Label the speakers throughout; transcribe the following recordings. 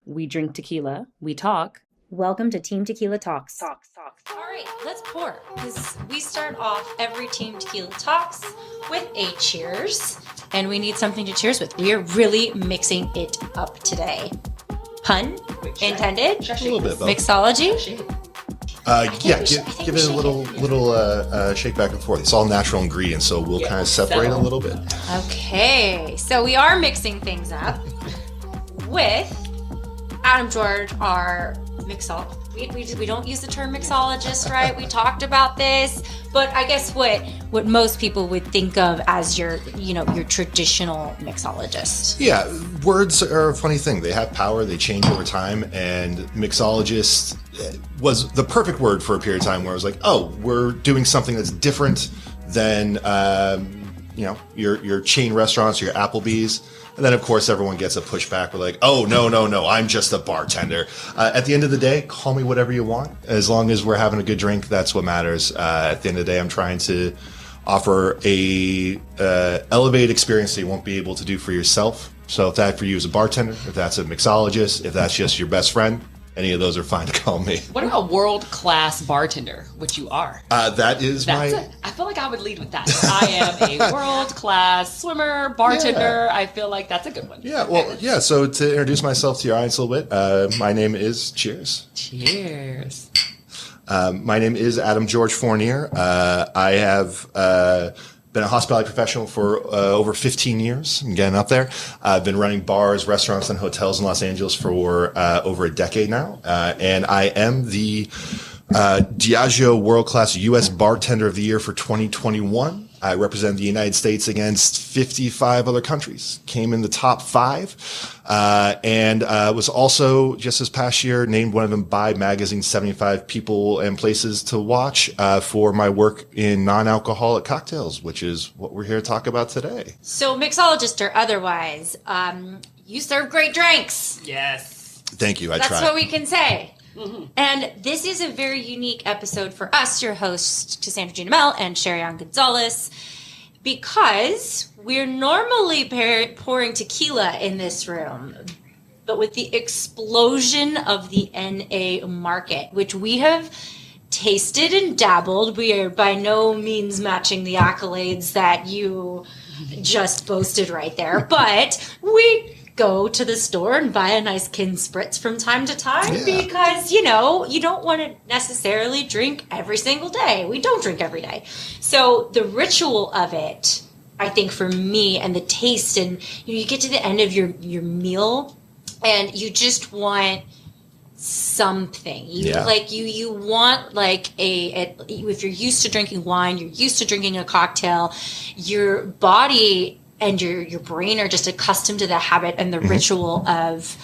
Speaker 1: We drink tequila. We talk. Welcome to Team Tequila Talks.
Speaker 2: All right, let's pour, because we start off every Team Tequila Talks with a cheers, and we need something to cheers with. We are really mixing it up today. Pun intended.
Speaker 3: A little bit, though.
Speaker 2: Mixology.
Speaker 3: Give it a little shake back and forth. It's all natural ingredients, so we'll kind of separate a little bit.
Speaker 2: Okay, so we are mixing things up with Adam George, our mixologist. We don't use the term mixologist, right? We talked about this, but I guess what most people would think of as your traditional mixologist.
Speaker 3: Yeah, words are a funny thing. They have power. They change over time, and mixologist was the perfect word for a period of time where I was like, oh, we're doing something that's different than your chain restaurants, your Applebee's. And then, of course, everyone gets a pushback. We're like, oh, no, I'm just a bartender. At the end of the day, call me whatever you want. As long as we're having a good drink, that's what matters. At the end of the day, I'm trying to offer a elevated experience that you won't be able to do for yourself. So if that for you is a bartender, if that's a mixologist, if that's just your best friend, any of those are fine to call me.
Speaker 4: What about world-class bartender, which you are?
Speaker 3: I
Speaker 4: feel like I would lead with that. I am a world-class swimmer, bartender.
Speaker 3: Yeah.
Speaker 4: I feel like that's a good one.
Speaker 3: Yeah, so to introduce myself to your audience a little bit, my name is Cheers.
Speaker 4: Cheers.
Speaker 3: My name is Adam George Fournier. I have been a hospitality professional for over 15 years. I'm getting up there. I've been running bars, restaurants, and hotels in Los Angeles for over a decade now. And I am the Diageo World Class U.S. Bartender of the Year for 2021. I represent the United States against 55 other countries. Came in the top 5, and was also just this past year named one of them by Magazine's 75 People and Places to Watch for my work in non-alcoholic cocktails, which is what we're here to talk about today.
Speaker 2: So, mixologist or otherwise, you serve great drinks.
Speaker 4: Yes.
Speaker 3: Thank you. I try.
Speaker 2: That's what we can say. Mm-hmm. And this is a very unique episode for us, your hosts, Cassandra Ginamel and Sherry-Ann Gonzalez, because we're normally pouring tequila in this room, but with the explosion of the NA market, which we have tasted and dabbled, we are by no means matching the accolades that you just boasted right there, but we go to the store and buy a nice kin spritz from time to time because, you don't want to necessarily drink every single day. We don't drink every day. So the ritual of it, I think for me, and the taste, and you get to the end of your meal and you just want something. You want if you're used to drinking wine, you're used to drinking a cocktail, your body and your brain are just accustomed to the habit and the ritual of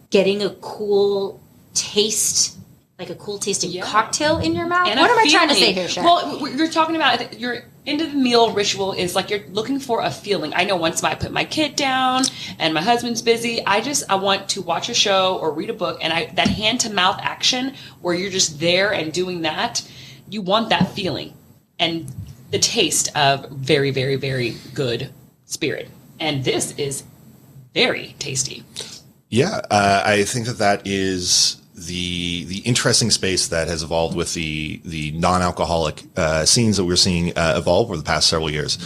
Speaker 2: getting a cool taste, like a cool tasting cocktail in your mouth. And what am I trying to say here, Sher?
Speaker 4: Well, you're talking about your end of the meal ritual is like you're looking for a feeling. I know once I put my kid down and my husband's busy, I want to watch a show or read a book, and that hand to mouth action where you're just there and doing that, you want that feeling and the taste of very, very, very good spirit, and this is very tasty.
Speaker 3: Yeah, I think that is the interesting space that has evolved with the non-alcoholic scenes that we're seeing evolve over the past several years.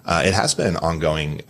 Speaker 3: It has been an ongoing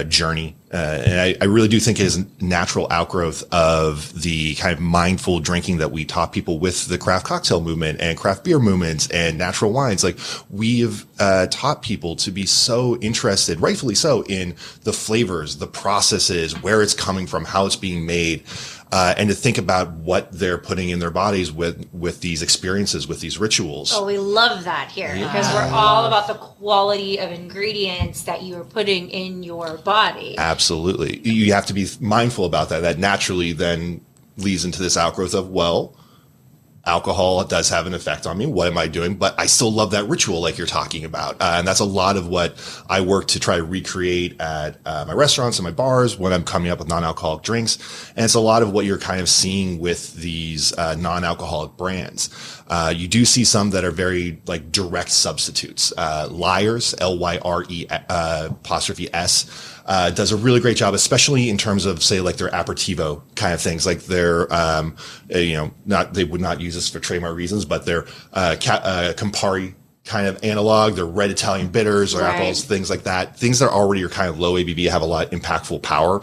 Speaker 3: journey, and I really do think it is a natural outgrowth of the kind of mindful drinking that we taught people with the craft cocktail movement and craft beer movements and natural wines. Like, we have taught people to be so interested, rightfully so, in the flavors, the processes, where it's coming from, how it's being made. And to think about what they're putting in their bodies with these experiences, with these rituals.
Speaker 2: Oh, we love that here because we're all about the quality of ingredients that you are putting in your body.
Speaker 3: Absolutely. You have to be mindful about that. That naturally then leads into this outgrowth of, well, alcohol does have an effect on me. What am I doing? But I still love that ritual like you're talking about. And that's a lot of what I work to try to recreate at my restaurants and my bars when I'm coming up with non-alcoholic drinks. And it's a lot of what you're kind of seeing with these non-alcoholic brands. You do see some that are very like direct substitutes. Lyres, Lyre apostrophe S. does a really great job, especially in terms of, say, like their aperitivo kind of things. Like their, they would not use this for trademark reasons, but their Campari kind of analog, their red Italian bitters or alcohols, things like that. Things that already are kind of low ABV have a lot of impactful power,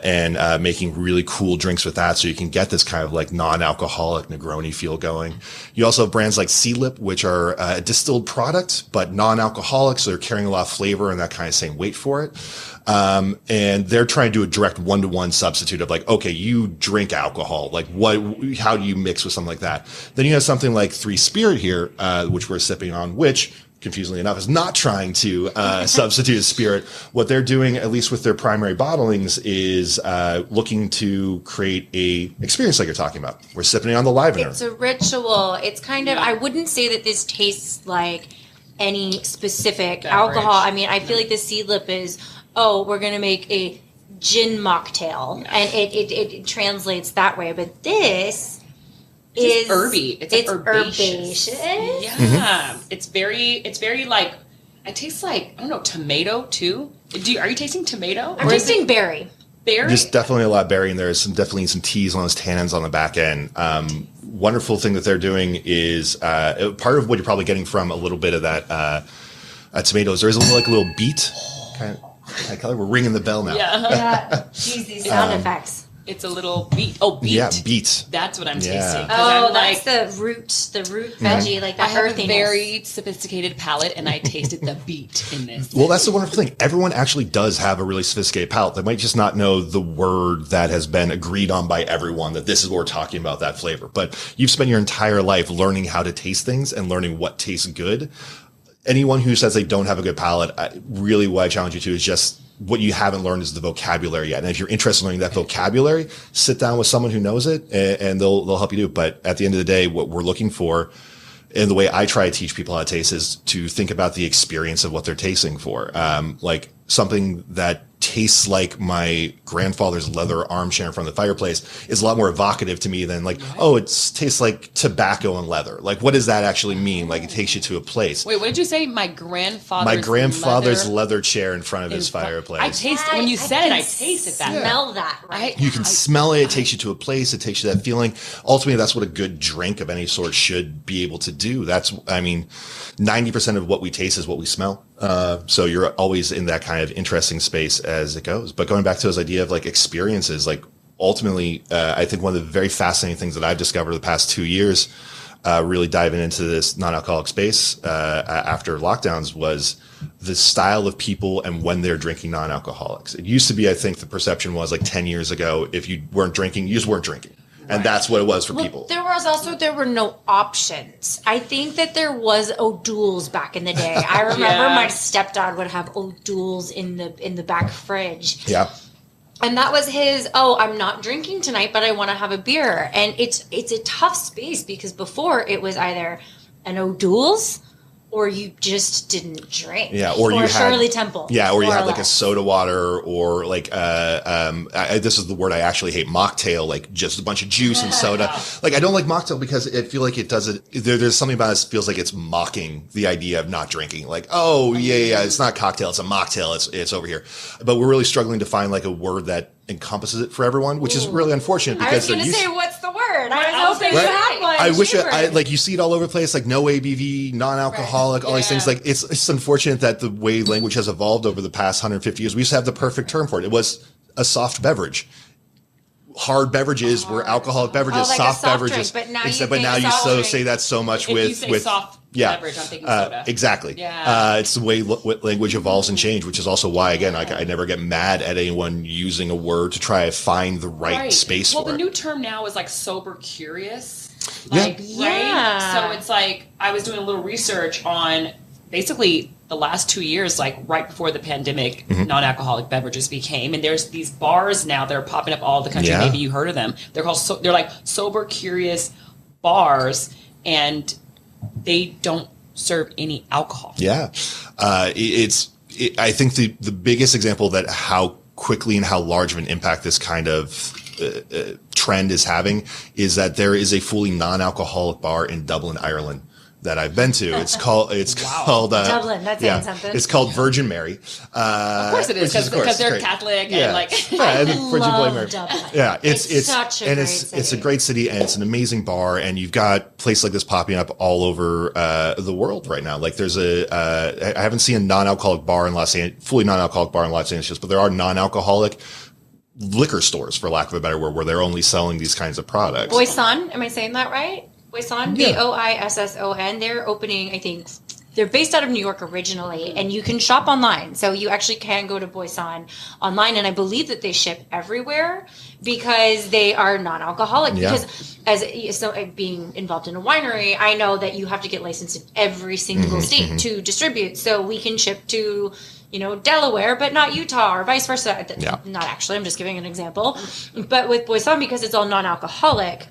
Speaker 3: and making really cool drinks with that. So you can get this kind of like non-alcoholic Negroni feel going. You also have brands like Sea Lip, which are a distilled product, but non-alcoholic. So they're carrying a lot of flavor and that kind of same weight for it. And they're trying to do a direct one-to-one substitute of like, okay, you drink alcohol. Like how do you mix with something like that? Then you have something like Three Spirit here, which we're sipping on, which confusingly enough is not trying to, substitute a spirit. What they're doing, at least with their primary bottlings, is, looking to create a experience like you're talking about. We're sipping on the Livener.
Speaker 2: It's a ritual. It's kind of, I wouldn't say that this tastes like any specific
Speaker 4: beverage.
Speaker 2: Alcohol. I mean, I feel like the Sea Lip is, we're going to make a gin mocktail. And it translates that way. But this is
Speaker 4: herby. It's
Speaker 2: herbaceous.
Speaker 4: Yeah.
Speaker 3: Mm-hmm.
Speaker 4: It's very like, it tastes like, I don't know, tomato too. Are you tasting tomato?
Speaker 2: I'm tasting berry.
Speaker 4: Berry?
Speaker 3: There's definitely a lot of berry in there. There's definitely some teas on those tannins on the back end. Wonderful thing that they're doing is, part of what you're probably getting from a little bit of that, tomatoes. There is a little beet kind of. We're ringing the bell now.
Speaker 2: Yeah. Jeez, these sound effects.
Speaker 4: It's a little beet. Oh, beet.
Speaker 3: Yeah, beet.
Speaker 4: That's what I'm tasting. 'Cause
Speaker 2: That's
Speaker 4: I'm
Speaker 2: the root veggie, like the
Speaker 4: I have a
Speaker 2: earthiness.
Speaker 4: very sophisticated palate, and I tasted the beet in this.
Speaker 3: Well, that's the wonderful thing. Everyone actually does have a really sophisticated palate. They might just not know the word that has been agreed on by everyone, that this is what we're talking about, that flavor. But you've spent your entire life learning how to taste things and learning what tastes good. Anyone who says they don't have a good palate, really what I challenge you to is just what you haven't learned is the vocabulary yet. And if you're interested in learning that vocabulary, sit down with someone who knows it, and they'll help you do it. But at the end of the day, what we're looking for, and the way I try to teach people how to taste, is to think about the experience of what they're tasting for. Like something that tastes like my grandfather's leather armchair in front of the fireplace is a lot more evocative to me than like, it tastes like tobacco and leather. Like, what does that actually mean? Like, it takes you to a place.
Speaker 4: Wait, what did you say? My grandfather's
Speaker 3: leather chair in front of his fireplace.
Speaker 4: I taste when you said it. I tasted that.
Speaker 2: Smell that, right?
Speaker 3: You can smell it. It takes you to a place. It takes you that feeling. Ultimately, that's what a good drink of any sort should be able to do. 90% of what we taste is what we smell. So you're always in that kind of interesting space as it goes. But going back to this idea of like experiences, like ultimately, I think one of the very fascinating things that I've discovered the past 2 years, really diving into this non-alcoholic space, after lockdowns, was the style of people and when they're drinking non-alcoholics. It used to be, I think the perception was like 10 years ago, if you weren't drinking, you just weren't drinking. And that's what it was for people.
Speaker 2: There were no options. I think that there was O'Doul's back in the day. I remember my stepdad would have O'Doul's in the back fridge.
Speaker 3: Yeah.
Speaker 2: And that was his, I'm not drinking tonight, but I want to have a beer. And it's a tough space because before it was either an O'Doul's or you just didn't drink.
Speaker 3: Yeah,
Speaker 2: or you had Shirley Temple.
Speaker 3: Yeah, or you had like a soda water, or like this is the word I actually hate, mocktail, like just a bunch of juice and soda. Like I don't like mocktail because I feel like it does it. There's something about it that feels like it's mocking the idea of not drinking. Like, it's not cocktail, it's a mocktail. It's over here. But we're really struggling to find like a word that encompasses it for everyone, which is really unfortunate because
Speaker 2: I was going to say, what's the word? I was hoping you had one.
Speaker 3: I wish like you see it all over the place, like no ABV, non-alcoholic, all these things. Like it's unfortunate that the way language has evolved over the past 150 years. We used to have the perfect term for it. It was a soft beverage. Hard beverages were alcoholic beverages,
Speaker 2: like
Speaker 3: soft
Speaker 2: soft
Speaker 3: beverages.
Speaker 2: Drink, but
Speaker 3: now you say that so much
Speaker 4: if
Speaker 3: with
Speaker 4: you say soft beverage, I'm thinking soda.
Speaker 3: Exactly.
Speaker 4: Yeah.
Speaker 3: It's the way language evolves and changes, which is also why, again, I never get mad at anyone using a word to try to find the right space for it.
Speaker 4: Well, the new term now is like sober curious.
Speaker 3: Right?
Speaker 4: So it's like I was doing a little research on basically the last 2 years, like right before the pandemic, non-alcoholic beverages became, and there's these bars now that are popping up all over the country. Maybe you heard of them. They're called they're like sober curious bars, and they don't serve any alcohol.
Speaker 3: Yeah, I think the biggest example that how quickly and how large of an impact this kind of trend is having is that there is a fully non-alcoholic bar in Dublin, Ireland, that I've been to. It's called
Speaker 2: Dublin. That's saying something.
Speaker 3: It's called Virgin Mary.
Speaker 4: Of course it is, because they're Catholic and like.
Speaker 3: And Virgin
Speaker 2: love
Speaker 3: Mary.
Speaker 2: Dublin.
Speaker 3: Yeah, it's
Speaker 2: such a
Speaker 3: and
Speaker 2: great
Speaker 3: it's
Speaker 2: city.
Speaker 3: a great city, and it's an amazing bar, and you've got places like this popping up all over the world right now. Like there's I haven't seen a non-alcoholic bar in Los Angeles, fully non-alcoholic bar in Los Angeles, but there are non-alcoholic liquor stores, for lack of a better word, where they're only selling these kinds of products.
Speaker 2: Boisson, am I saying that right? Boisson,
Speaker 3: Yeah.
Speaker 2: Boisson. They're opening, I think, they're based out of New York originally, and you can shop online. So you actually can go to Boisson online, and I believe that they ship everywhere because they are non-alcoholic.
Speaker 3: Yeah.
Speaker 2: Because being involved in a winery, I know that you have to get licensed in every single state to distribute. So we can ship to, Delaware, but not Utah, or vice versa.
Speaker 3: Yeah.
Speaker 2: Not actually, I'm just giving an example. But with Boisson, because it's all non-alcoholic,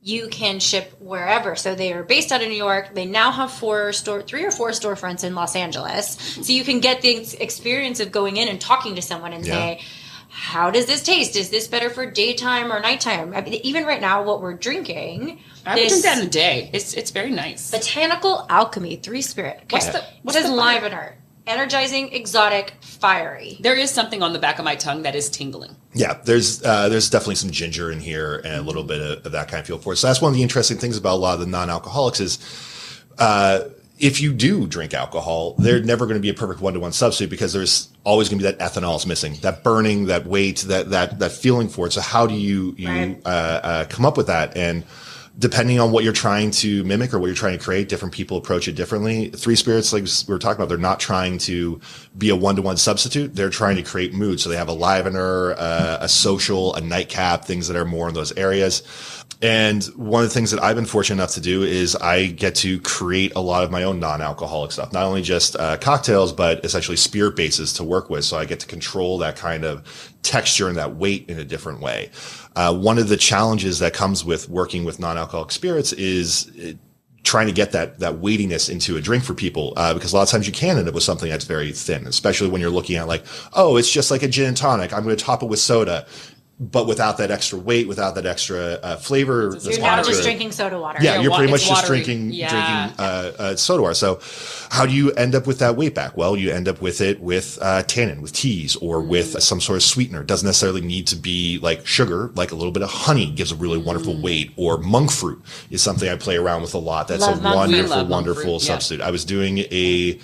Speaker 2: you can ship wherever. So they are based out of New York. They now have 3 or 4 storefronts in Los Angeles. So you can get the experience of going in and talking to someone and say, how does this taste? Is this better for daytime or nighttime? I mean, even right now, what we're drinking,
Speaker 4: I would drink that in a day. It's very nice.
Speaker 2: Botanical Alchemy, Three Spirit. Okay.
Speaker 4: What's
Speaker 2: it says
Speaker 4: the
Speaker 2: Livener. Energizing, exotic, fiery.
Speaker 4: There is something on the back of my tongue that is tingling.
Speaker 3: Yeah, there's definitely some ginger in here and a little bit of that kind of feel for it. So that's one of the interesting things about a lot of the non-alcoholics is if you do drink alcohol, they're never going to be a perfect one-to-one substitute because there's always going to be that ethanol is missing, that burning, that weight, that feeling for it. So how do you come up with that? And depending on what you're trying to mimic or what you're trying to create, different people approach it differently. Three Spirits, like we were talking about, they're not trying to be a one-to-one substitute. They're trying to create mood. So they have a livener, a social, a nightcap, things that are more in those areas. And one of the things that I've been fortunate enough to do is I get to create a lot of my own non-alcoholic stuff, not only just cocktails, but essentially spirit bases to work with. So I get to control that kind of texture and that weight in a different way. One of the challenges that comes with working with non-alcoholic spirits is trying to get that weightiness into a drink for people, because a lot of times you can end up with something that's very thin, especially when you're looking at like, oh, it's just like a gin and tonic. I'm going to top it with soda. But without that extra weight, without that extra flavor,
Speaker 2: You're now just drinking soda water.
Speaker 3: Yeah, you're pretty much just
Speaker 4: watery.
Speaker 3: drinking soda water. So how do you end up with that weight back? Well, you end up with it with tannin, with teas, or with some sort of sweetener. It doesn't necessarily need to be like sugar. Like a little bit of honey gives a really wonderful weight. Or monk fruit is something I play around with a lot. That's
Speaker 2: Love
Speaker 3: a
Speaker 2: monk fruit.
Speaker 3: wonderful substitute. I was doing a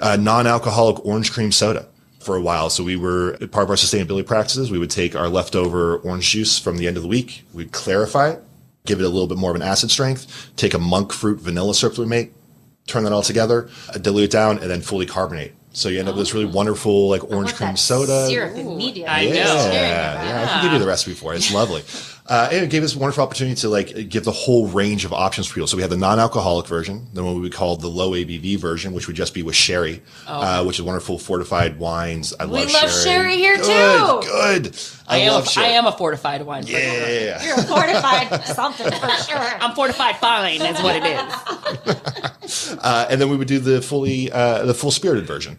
Speaker 3: non-alcoholic orange cream soda for a while. So we were, part of our sustainability practices, we would take our leftover orange juice from the end of the week, we'd clarify it, give it a little bit more of an acid strength, take a monk fruit vanilla syrup we make, turn that all together, dilute it down, and then fully carbonate. So you end up with this really wonderful like orange cream soda.
Speaker 2: Syrup immediately.
Speaker 4: I know.
Speaker 3: Yeah, I can give you the recipe for it. It's lovely. And it gave us a wonderful opportunity to like give the whole range of options for people. So we had the non-alcoholic version, then what we would call the low ABV version, which would just be with sherry, which is wonderful fortified wines. I love
Speaker 2: sherry here too.
Speaker 3: Good. I love sherry.
Speaker 4: I am a fortified wine.
Speaker 3: Yeah.
Speaker 2: You're a fortified something for sure.
Speaker 4: I'm fortified fine is what it is.
Speaker 3: And then we would do the full spirited version,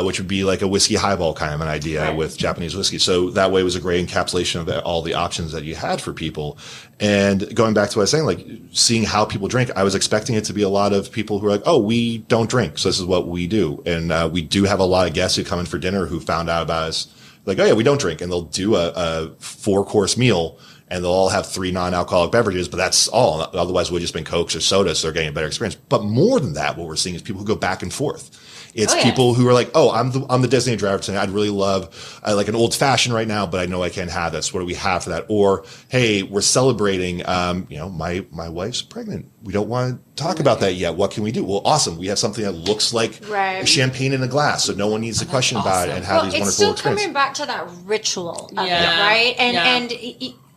Speaker 3: which would be like a whiskey highball kind of an idea with Japanese whiskey. So that way it was a great encapsulation of all the options that you had for people. And going back to what I was saying, like seeing how people drink, I was expecting it to be a lot of people who are like, oh, we don't drink, so this is what we do. And we do have a lot of guests who come in for dinner who found out about us, like, oh yeah, we don't drink. And they'll do a 4-course meal and they'll all have 3 non-alcoholic beverages, but that's all. Otherwise, it would have just been Cokes or sodas, so they're getting a better experience. But more than that, what we're seeing is people who go back and forth. It's people who are like, oh, I'm the designated driver tonight. I'd really love like an old fashioned right now, but I know I can't have this. What do we have for that? Or, hey, we're celebrating, my wife's pregnant. We don't want to talk about that yet. What can we do? Well, awesome. We have something that looks like champagne in a glass, so no one needs to question about it and have these wonderful
Speaker 2: it's still
Speaker 3: experiences.
Speaker 2: coming back to that ritual of it, right? And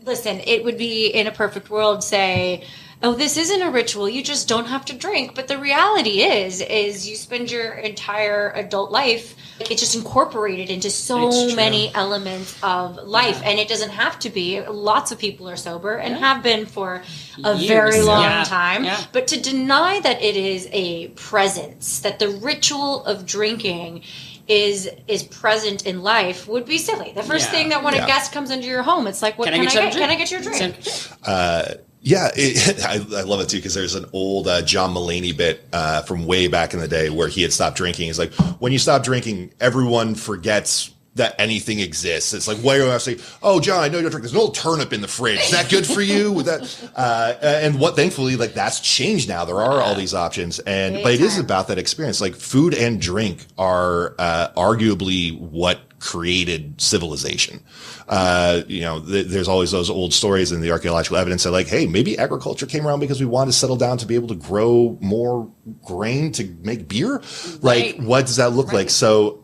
Speaker 2: listen, it would be in a perfect world, say, oh, this isn't a ritual. You just don't have to drink. But the reality is you spend your entire adult life, it's just incorporated into so many elements of life. And it doesn't have to be. Lots of people are sober and have been for a very long time. Yeah. But to deny that it is a presence, that the ritual of drinking is present in life would be silly. The first thing that when a guest comes into your home, it's like, what can I get you a drink?
Speaker 3: Yeah, I love it too, because there's an old John Mulaney bit from way back in the day where he had stopped drinking. He's like, when you stop drinking, everyone forgets that anything exists. It's like, why do I say, oh, John, I know you don't drink. There's an old turnip in the fridge. Is that good for you? With that, and what thankfully, like, that's changed now. There are all these options, but it is about that experience. Like, food and drink are arguably what created civilization. There's always those old stories in the archaeological evidence that, like, hey, maybe agriculture came around because we wanted to settle down to be able to grow more grain to make beer. Like, what does that look like? So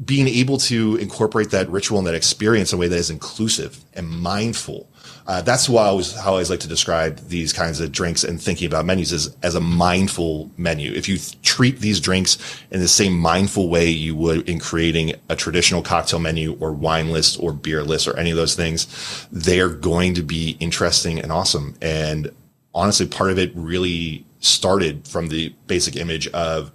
Speaker 3: being able to incorporate that ritual and that experience in a way that is inclusive and mindful. That's how I always like to describe these kinds of drinks and thinking about menus as a mindful menu. If you treat these drinks in the same mindful way you would in creating a traditional cocktail menu or wine list or beer list or any of those things, they're going to be interesting and awesome. And honestly, part of it really started from the basic image of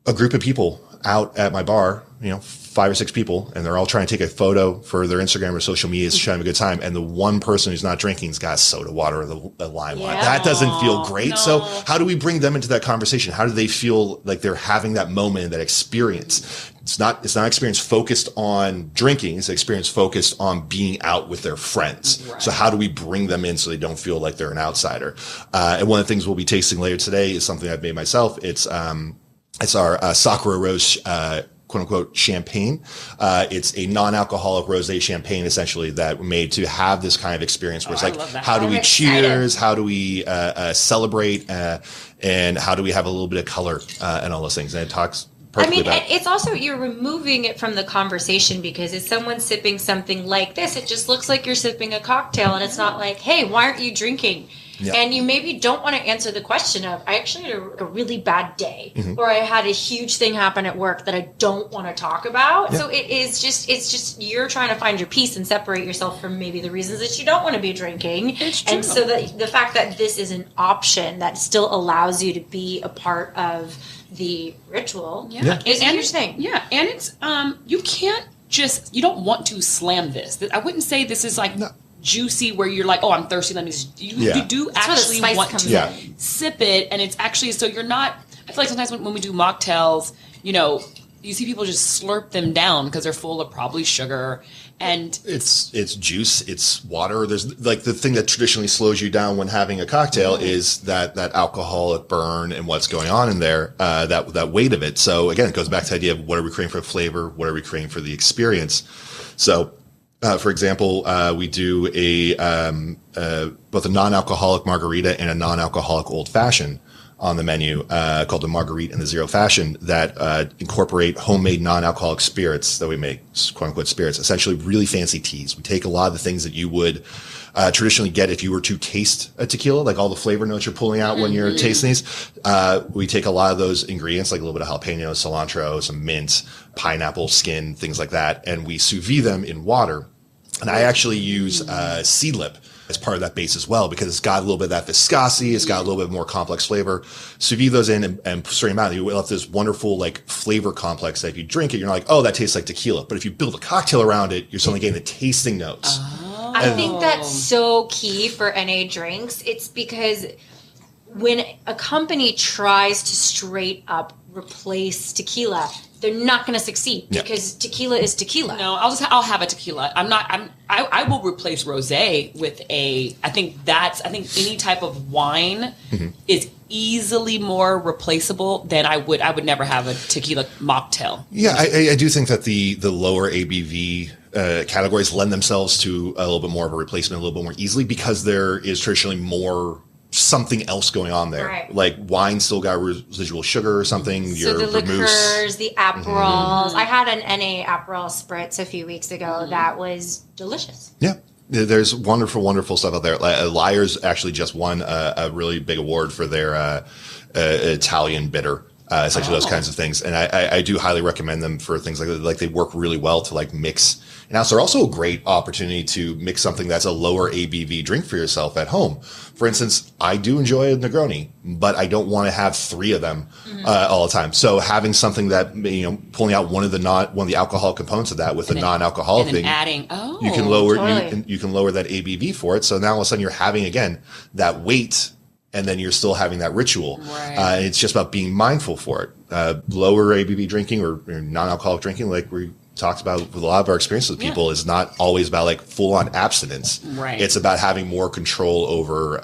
Speaker 3: a group of people out at my bar, 5 or 6 people, and they're all trying to take a photo for their Instagram or social media to show them a good time. And the one person who's not drinking's got soda water or the lime water. That doesn't feel great. No. So how do we bring them into that conversation? How do they feel like they're having that moment, that experience? It's not an experience focused on drinking. It's an experience focused on being out with their friends. Right. So how do we bring them in so they don't feel like they're an outsider? And one of the things we'll be tasting later today is something I've made myself. It's our Sakura Rose, quote unquote, champagne. It's a non-alcoholic rosé champagne, essentially, that we made to have this kind of experience where it's like, how do we cheers? How do we celebrate? And how do we have a little bit of color and all those things? And it talks perfectly about.
Speaker 2: It's also, you're removing it from the conversation, because if someone's sipping something like this, it just looks like you're sipping a cocktail, and it's not like, hey, why aren't you drinking? Yeah. And you maybe don't want to answer the question of, I actually had a really bad day, or I had a huge thing happen at work that I don't want to talk about. Yeah. So it's just you're trying to find your peace and separate yourself from maybe the reasons that you don't want to be drinking. It's true. And so the fact that this is an option that still allows you to be a part of the ritual is interesting. Yeah, and it's you don't want to slam this. I wouldn't say this is like juicy where you're like, oh, I'm thirsty, let me you do actually want to sip it, and it's actually, so you're not, I feel like sometimes when we do mocktails, you see people just slurp them down because they're full of probably sugar, and
Speaker 3: it's juice, it's water. There's like the thing that traditionally slows you down when having a cocktail is that alcoholic burn and what's going on in there, that weight of it. So again, it goes back to the idea of what are we creating for flavor, what are we creating for the experience. So for example, we do both a non-alcoholic margarita and a non-alcoholic old fashioned on the menu, called the Marguerite and the Zero Fashion, that incorporate homemade non-alcoholic spirits that we make, quote unquote spirits, essentially really fancy teas. We take a lot of the things that you would traditionally get if you were to taste a tequila, like all the flavor notes you're pulling out when you're tasting these. We take a lot of those ingredients, like a little bit of jalapeno, cilantro, some mint, pineapple skin, things like that, and we sous vide them in water. And I actually use seed lip as part of that base as well, because it's got a little bit of that viscosity, it's got a little bit more complex flavor. Sous vide those in and strain them out. You will have this wonderful like flavor complex that if you drink it, you're not like, oh, that tastes like tequila. But if you build a cocktail around it, you're suddenly getting the tasting notes.
Speaker 2: I think that's so key for NA drinks. It's because when a company tries to straight up replace tequila, they're not going to succeed, because tequila is tequila.
Speaker 4: No, I'll have a tequila. I will replace rosé with I think any type of wine is easily more replaceable than I would never have a tequila mocktail.
Speaker 3: Yeah, I do think that the lower ABV categories lend themselves to a little bit more of a replacement a little bit more easily, because there is traditionally more something else going on there. Right. Like wine still got residual sugar or something.
Speaker 2: So the liqueurs, the Aperols. I had an NA Aperol Spritz a few weeks ago that was delicious.
Speaker 3: Yeah. There's wonderful, wonderful stuff out there. Liars actually just won a really big award for their Italian bitter. essentially those kinds of things. And I do highly recommend them for things like they work really well to like mix. And also, they're also a great opportunity to mix something that's a lower ABV drink for yourself at home. For instance, I do enjoy a Negroni, but I don't want to have 3 of them all the time. So having something that, pulling out one of the alcohol components of that with a non-alcoholic thing,
Speaker 4: adding,
Speaker 3: you can lower
Speaker 2: totally.
Speaker 3: you can lower that ABV for it. So now all of a sudden you're having again that weight, and then you're still having that ritual.
Speaker 4: Right.
Speaker 3: It's just about being mindful for it. Lower ABV drinking or non-alcoholic drinking, like we talked about with a lot of our experiences with people, is not always about like full-on abstinence.
Speaker 4: Right.
Speaker 3: It's about having more control over.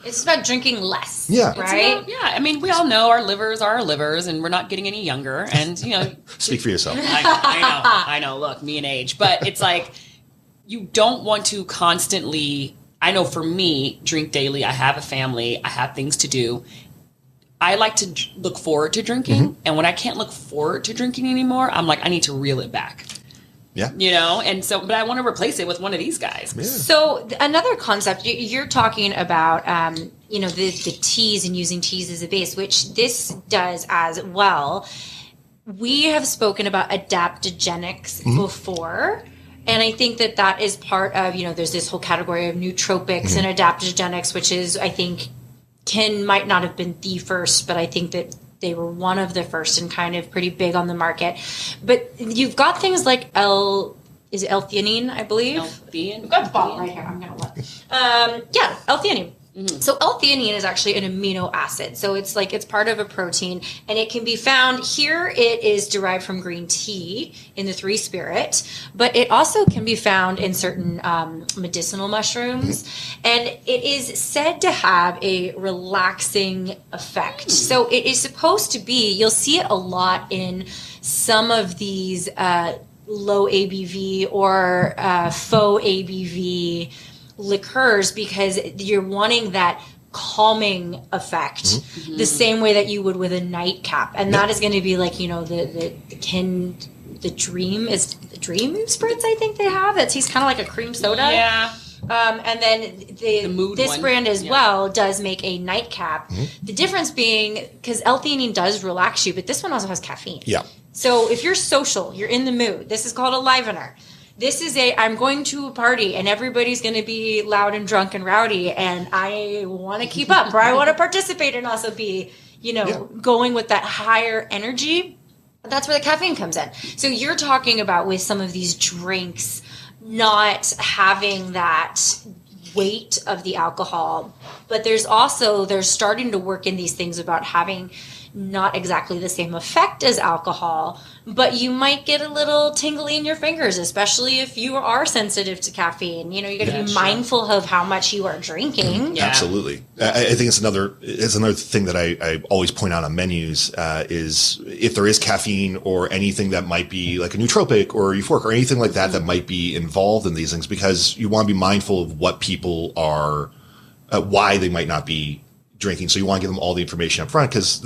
Speaker 2: It's about drinking less.
Speaker 3: Yeah.
Speaker 2: Right?
Speaker 4: I mean, we all know our livers are our livers, and we're not getting any younger. And,
Speaker 3: Speak for yourself.
Speaker 4: I know. Look, me and age. But it's like, you don't want to constantly... I know for me, drink daily. I have a family. I have things to do. I like to look forward to drinking. And when I can't look forward to drinking anymore, I'm like, I need to reel it back.
Speaker 3: Yeah.
Speaker 4: And so, but I want to replace it with one of these guys.
Speaker 3: Yeah.
Speaker 2: So another concept, you're talking about, the teas and using teas as a base, which this does as well. We have spoken about adaptogenics before. And I think that is part of, there's this whole category of nootropics and adaptogenics, which is, I think, might not have been the first, but I think that they were one of the first and kind of pretty big on the market. But you've got things like L-theanine, I believe.
Speaker 4: L-theanine?
Speaker 2: I've got the bottle right here. I'm going to look. L-theanine. So L-theanine is actually an amino acid. So it's part of a protein, and it can be found here. It is derived from green tea in the Three Spirit, but it also can be found in certain medicinal mushrooms, and it is said to have a relaxing effect. So it is supposed to be, you'll see it a lot in some of these low ABV or faux ABV liqueurs, because you're wanting that calming effect the same way that you would with a nightcap, and that is going to be like the dream spritz, I think they have, that tastes kind of like a cream soda. And then this brand as well does make a nightcap. The difference being, because L-theanine does relax you, but this one also has caffeine. So if you're social, you're in the mood, this is called a livener. This is I'm going to a party and everybody's going to be loud and drunk and rowdy, and I want to keep up, or I want to participate and also be, going with that higher energy. That's where the caffeine comes in. So you're talking about with some of these drinks not having that weight of the alcohol, but they're starting to work in these things about having not exactly the same effect as alcohol, but you might get a little tingly in your fingers, especially if you are sensitive to caffeine. You got to be mindful of how much you are drinking.
Speaker 3: Absolutely. I think it's another thing that I always point out on menus is if there is caffeine or anything that might be like a nootropic or euphoric or anything like that might be involved in these things, because you want to be mindful of what people are, why they might not be drinking. So you want to give them all the information up front, because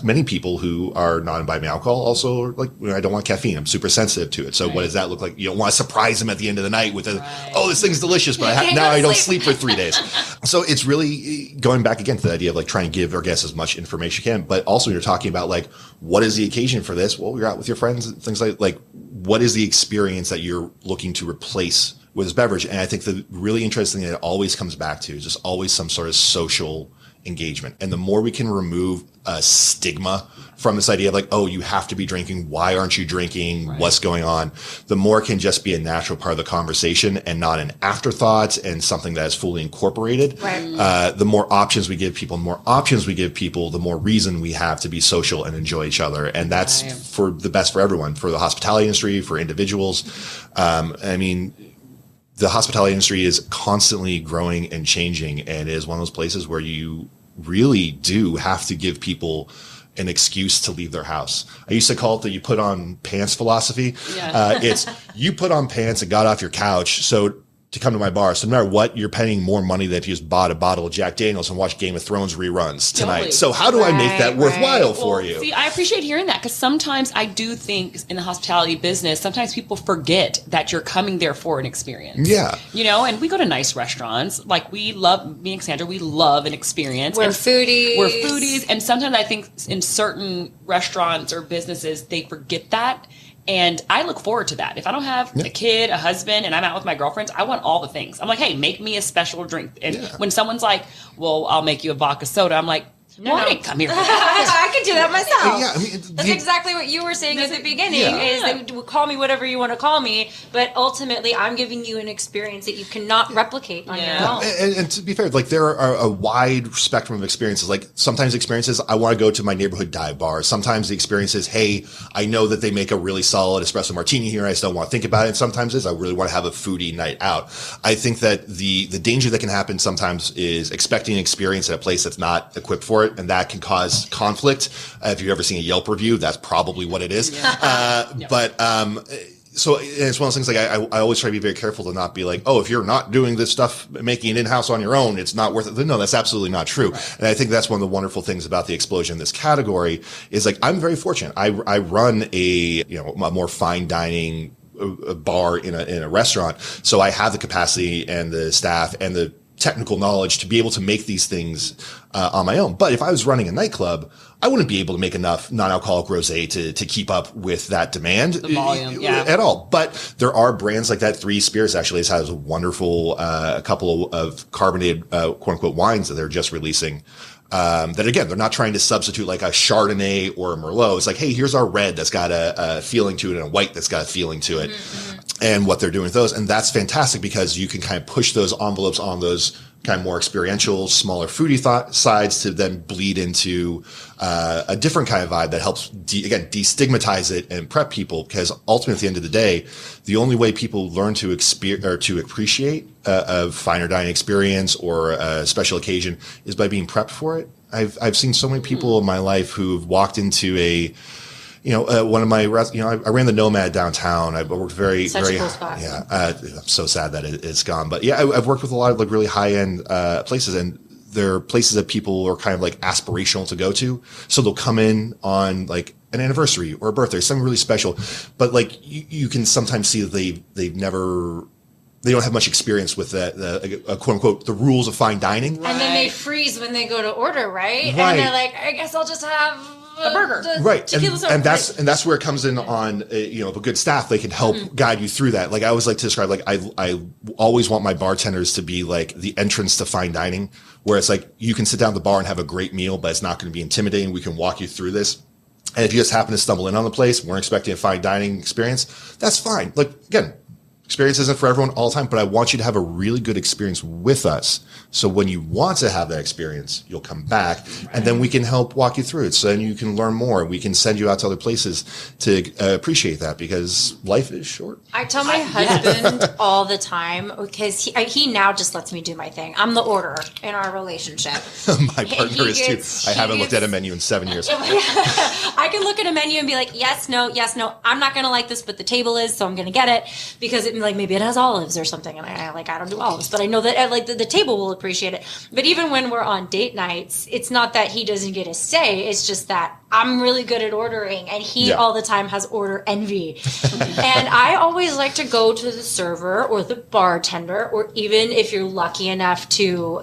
Speaker 3: many people who are not imbibing alcohol also are like, I don't want caffeine. I'm super sensitive to it. So what does that look like? You don't want to surprise them at the end of the night with this thing's delicious, but I don't sleep for 3 days. So it's really going back again to the idea of like trying to give our guests as much information you can, but also you're talking about like, what is the occasion for this? Well, you're out with your friends and things like what is the experience that you're looking to replace with this beverage? And I think the really interesting thing that it always comes back to is just always some sort of social engagement. And the more we can remove a stigma from this idea of like, oh, you have to be drinking, why aren't you drinking, what's going on, the more it can just be a natural part of the conversation and not an afterthought and something that is fully incorporated. The more options we give people, the more reason we have to be social and enjoy each other. And that's for the best for everyone, for the hospitality industry, for individuals. The hospitality industry is constantly growing and changing, and is one of those places where you really do have to give people an excuse to leave their house. I used to call it the you put on pants philosophy. It's you put on pants and got off your couch, so to come to my bar. So no matter what, you're paying more money than if you just bought a bottle of Jack Daniels and watched Game of Thrones reruns tonight.
Speaker 4: Totally.
Speaker 3: So how do I make that worthwhile for you?
Speaker 4: See, I appreciate hearing that because sometimes I do think in the hospitality business, sometimes people forget that you're coming there for an experience.
Speaker 3: Yeah.
Speaker 4: You know, and we go to nice restaurants. Like me and Sandra, we love an experience.
Speaker 2: We're foodies.
Speaker 4: And sometimes I think in certain restaurants or businesses, they forget that. And I look forward to that. If I don't have a kid, a husband, and I'm out with my girlfriends, I want all the things. I'm like, hey, make me a special drink. And when someone's like, well, I'll make you a vodka soda, I'm like, I didn't come here for that.
Speaker 2: I could do that myself.
Speaker 3: Yeah, I mean,
Speaker 2: That's exactly what you were saying at the beginning, is that you call me whatever you want to call me, but ultimately I'm giving you an experience that you cannot replicate on your own.
Speaker 3: And to be fair, like there are a wide spectrum of experiences. Like sometimes experiences, I want to go to my neighborhood dive bar. Sometimes the experience is, hey, I know that they make a really solid espresso martini here. I just don't want to think about it. And sometimes I really want to have a foodie night out. I think that the danger that can happen sometimes is expecting an experience at a place that's not equipped for it. And that can cause conflict. If you've ever seen a Yelp review, that's probably what it is. So it's one of those things, like I always try to be very careful to not be like, oh, if you're not doing this stuff, making it in-house on your own, it's not worth it. No, that's absolutely not true. Right. And I think that's one of the wonderful things about the explosion in this category is, like, I'm very fortunate. I run a more fine dining bar in a restaurant. So I have the capacity and the staff and the technical knowledge to be able to make these things on my own. But if I was running a nightclub, I wouldn't be able to make enough non-alcoholic rosé to keep up with that demand.
Speaker 4: The volume,
Speaker 3: at all. But there are brands like that. Three Spirits actually has a wonderful couple of carbonated quote unquote wines that they're just releasing. That again, they're not trying to substitute like a Chardonnay or a Merlot. It's like, hey, here's our red that's got a feeling to it and a white that's got a feeling to it. Mm-hmm. And what they're doing with those. And that's fantastic because you can kind of push those envelopes on those kind of more experiential, smaller foodie sides to then bleed into a different kind of vibe that helps, destigmatize it and prep people. Because ultimately, at the end of the day, the only way people learn to appreciate a finer dining experience or a special occasion is by being prepped for it. I've seen so many people in my life who've walked into one of my, I ran the Nomad downtown. I worked very
Speaker 2: cool spot.
Speaker 3: Yeah. I'm so sad that it's gone, but yeah, I've worked with a lot of like really high end places, and they're places that people are kind of like aspirational to go to. So they'll come in on like an anniversary or a birthday, something really special, but like you can sometimes see that they don't have much experience with the quote unquote the rules of fine dining,
Speaker 2: and then they freeze when they go to order, right? And they're like, I guess I'll just have
Speaker 4: a burger,
Speaker 3: right? And that's where it comes in on a good staff. They can help guide you through that. Like I always like to describe, like I always want my bartenders to be like the entrance to fine dining, where it's like you can sit down at the bar and have a great meal, but it's not going to be intimidating. We can walk you through this. And if you just happen to stumble in on the place, weren't expecting a fine dining experience, that's fine. Like again, experience isn't for everyone all the time, but I want you to have a really good experience with us. So when you want to have that experience, you'll come back, and then we can help walk you through it. So then you can learn more. We can send you out to other places to appreciate that, because life is short.
Speaker 2: I tell my husband all the time, because he now just lets me do my thing. I'm the orderer in our relationship.
Speaker 3: My partner is too. I haven't looked at a menu in 7 years.
Speaker 2: I can look at a menu and be like, yes, no. I'm not going to like this, but the table is, so I'm going to get it, because maybe it has olives or something, and I don't do olives, but I know that the table will appreciate it. But even when we're on date nights, it's not that he doesn't get a say. It's just that I'm really good at ordering, and he all the time has order envy. And I always like to go to the server or the bartender, or even if you're lucky enough to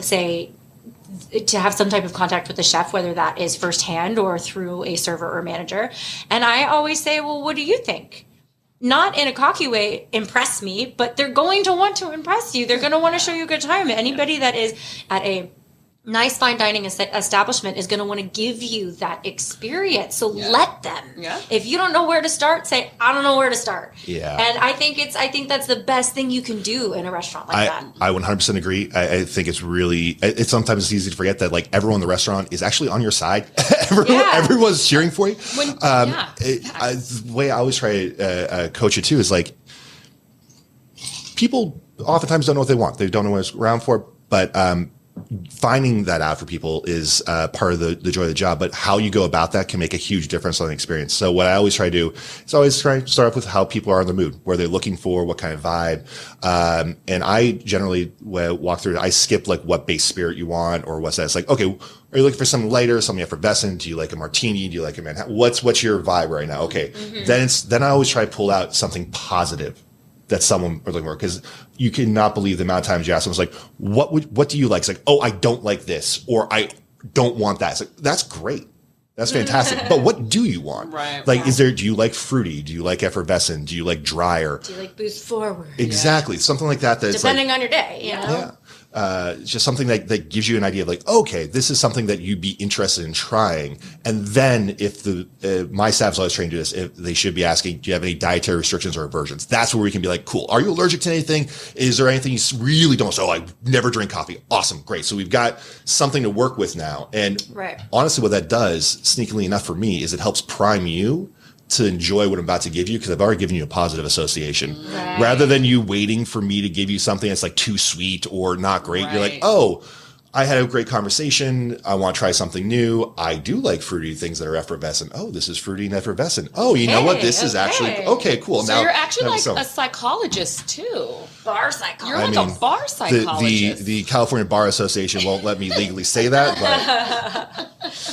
Speaker 2: have some type of contact with the chef, whether that is firsthand or through a server or manager. And I always say, well, what do you think? Not in a cocky way, impress me, but they're going to want to impress you. They're going to want to show you a good time. Anybody that is at a nice fine dining establishment is going to want to give you that experience. So let them. Yeah. If you don't know where to start, say, I don't know where to start.
Speaker 3: Yeah.
Speaker 2: And I think that's the best thing you can do in a restaurant like that.
Speaker 3: I 100% agree. I think it's really, it's sometimes it's easy to forget that like everyone in the restaurant is actually on your side. Everyone's cheering for you. The way I always try to coach it too is like, people oftentimes don't know what they want. They don't know what it's around for, but finding that out for people is part of the joy of the job, but how you go about that can make a huge difference on the experience. So what I always try to do is always try to start off with how people are in the mood, where they're looking for, what kind of vibe. And I generally walk through, I skip like what base spirit you want or what's that. It's like, okay, are you looking for something lighter, something effervescent? Do you like a martini? Do you like a Manhattan? What's your vibe right now? Okay. Then I always try to pull out something positive that someone are looking for, because you cannot believe the amount of times you ask someone, like, what do you like? It's like, oh, I don't like this, or I don't want that. It's like, that's great. That's fantastic. But what do you want?
Speaker 4: Right.
Speaker 3: Like, do you like fruity? Do you like effervescent? Do you like drier?
Speaker 2: Do you like boost forward?
Speaker 3: Exactly. Something like that. That's
Speaker 2: depending on your day, you know?
Speaker 3: Yeah. Just something that gives you an idea of like, okay, this is something that you'd be interested in trying. And then if my staff's always trained to do this, if they should be asking, do you have any dietary restrictions or aversions? That's where we can be like, cool. Are you allergic to anything? Is there anything you really don't? So I never drink coffee. Awesome. Great. So we've got something to work with now. And honestly, what that does, sneakily enough for me, is it helps prime you to enjoy what I'm about to give you, because I've already given you a positive association.
Speaker 2: Right.
Speaker 3: Rather than you waiting for me to give you something that's like too sweet or not great.
Speaker 4: Right.
Speaker 3: You're like, oh, I had a great conversation. I want to try something new. I do like fruity things that are effervescent. Oh, this is fruity and effervescent. Oh, you know what? This is actually, okay, cool.
Speaker 4: So
Speaker 3: now
Speaker 4: you're actually like
Speaker 3: so,
Speaker 4: a psychologist too.
Speaker 2: Bar psychologist.
Speaker 4: You're like a bar psychologist.
Speaker 3: The California Bar Association won't let me legally say that, but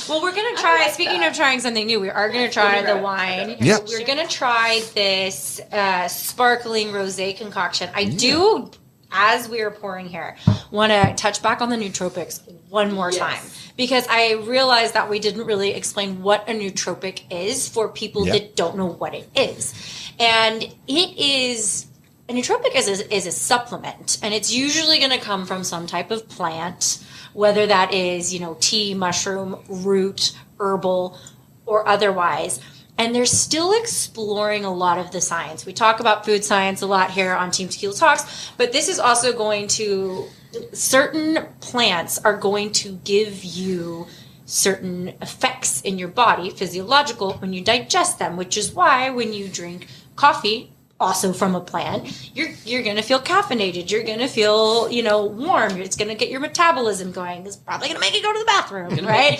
Speaker 2: well, we're going to try, speaking of trying something new, we are going to try the wine.
Speaker 3: Yeah.
Speaker 2: We're going to try this sparkling rosé concoction. I do, as we are pouring here, want to touch back on the nootropics one more time, because I realized that we didn't really explain what a nootropic is for people that don't know what it is. And it is, a nootropic is a supplement, and it's usually going to come from some type of plant, whether that is, tea, mushroom, root, herbal, or otherwise. And they're still exploring a lot of the science. We talk about food science a lot here on Team Tequila Talks, but this is also going to, certain plants are going to give you certain effects in your body, physiological, when you digest them, which is why when you drink coffee, also from a plant, you're going to feel caffeinated. You're going to feel, warm. It's going to get your metabolism going. It's probably going to make you go to the bathroom, right?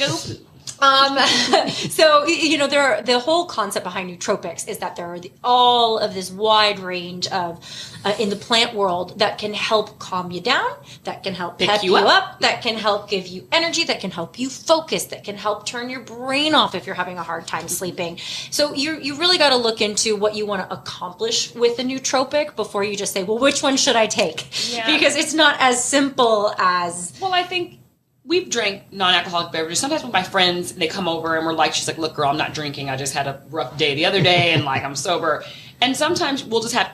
Speaker 2: So, the whole concept behind nootropics is that there are all of this wide range of, in the plant world, that can help calm you down, that can help pep you up, that can help give you energy, that can help you focus, that can help turn your brain off if you're having a hard time sleeping. So you really got to look into what you want to accomplish with a nootropic before you just say, well, which one should I take? Yeah. Because it's not as simple as...
Speaker 4: Well, I think we've drank non-alcoholic beverages. Sometimes with my friends, they come over and we're like, she's like, look, girl, I'm not drinking. I just had a rough day the other day and I'm sober. And sometimes we'll just have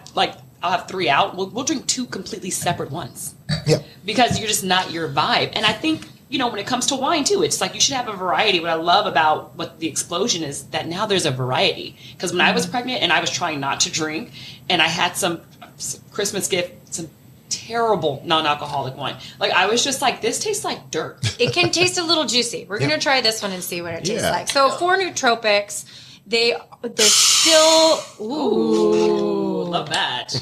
Speaker 4: I'll have 3 out. We'll drink 2 completely separate ones. Yeah. Because you're just not your vibe. And I think, when it comes to wine too, it's like you should have a variety. What I love about what the explosion is that now there's a variety. Because when I was pregnant and I was trying not to drink and I had some Christmas gift, some terrible non-alcoholic wine. I was just like, this tastes like dirt.
Speaker 2: It can taste a little juicy. We're going to try this one and see what it tastes like. So for nootropics, they're still...
Speaker 4: Ooh, love that.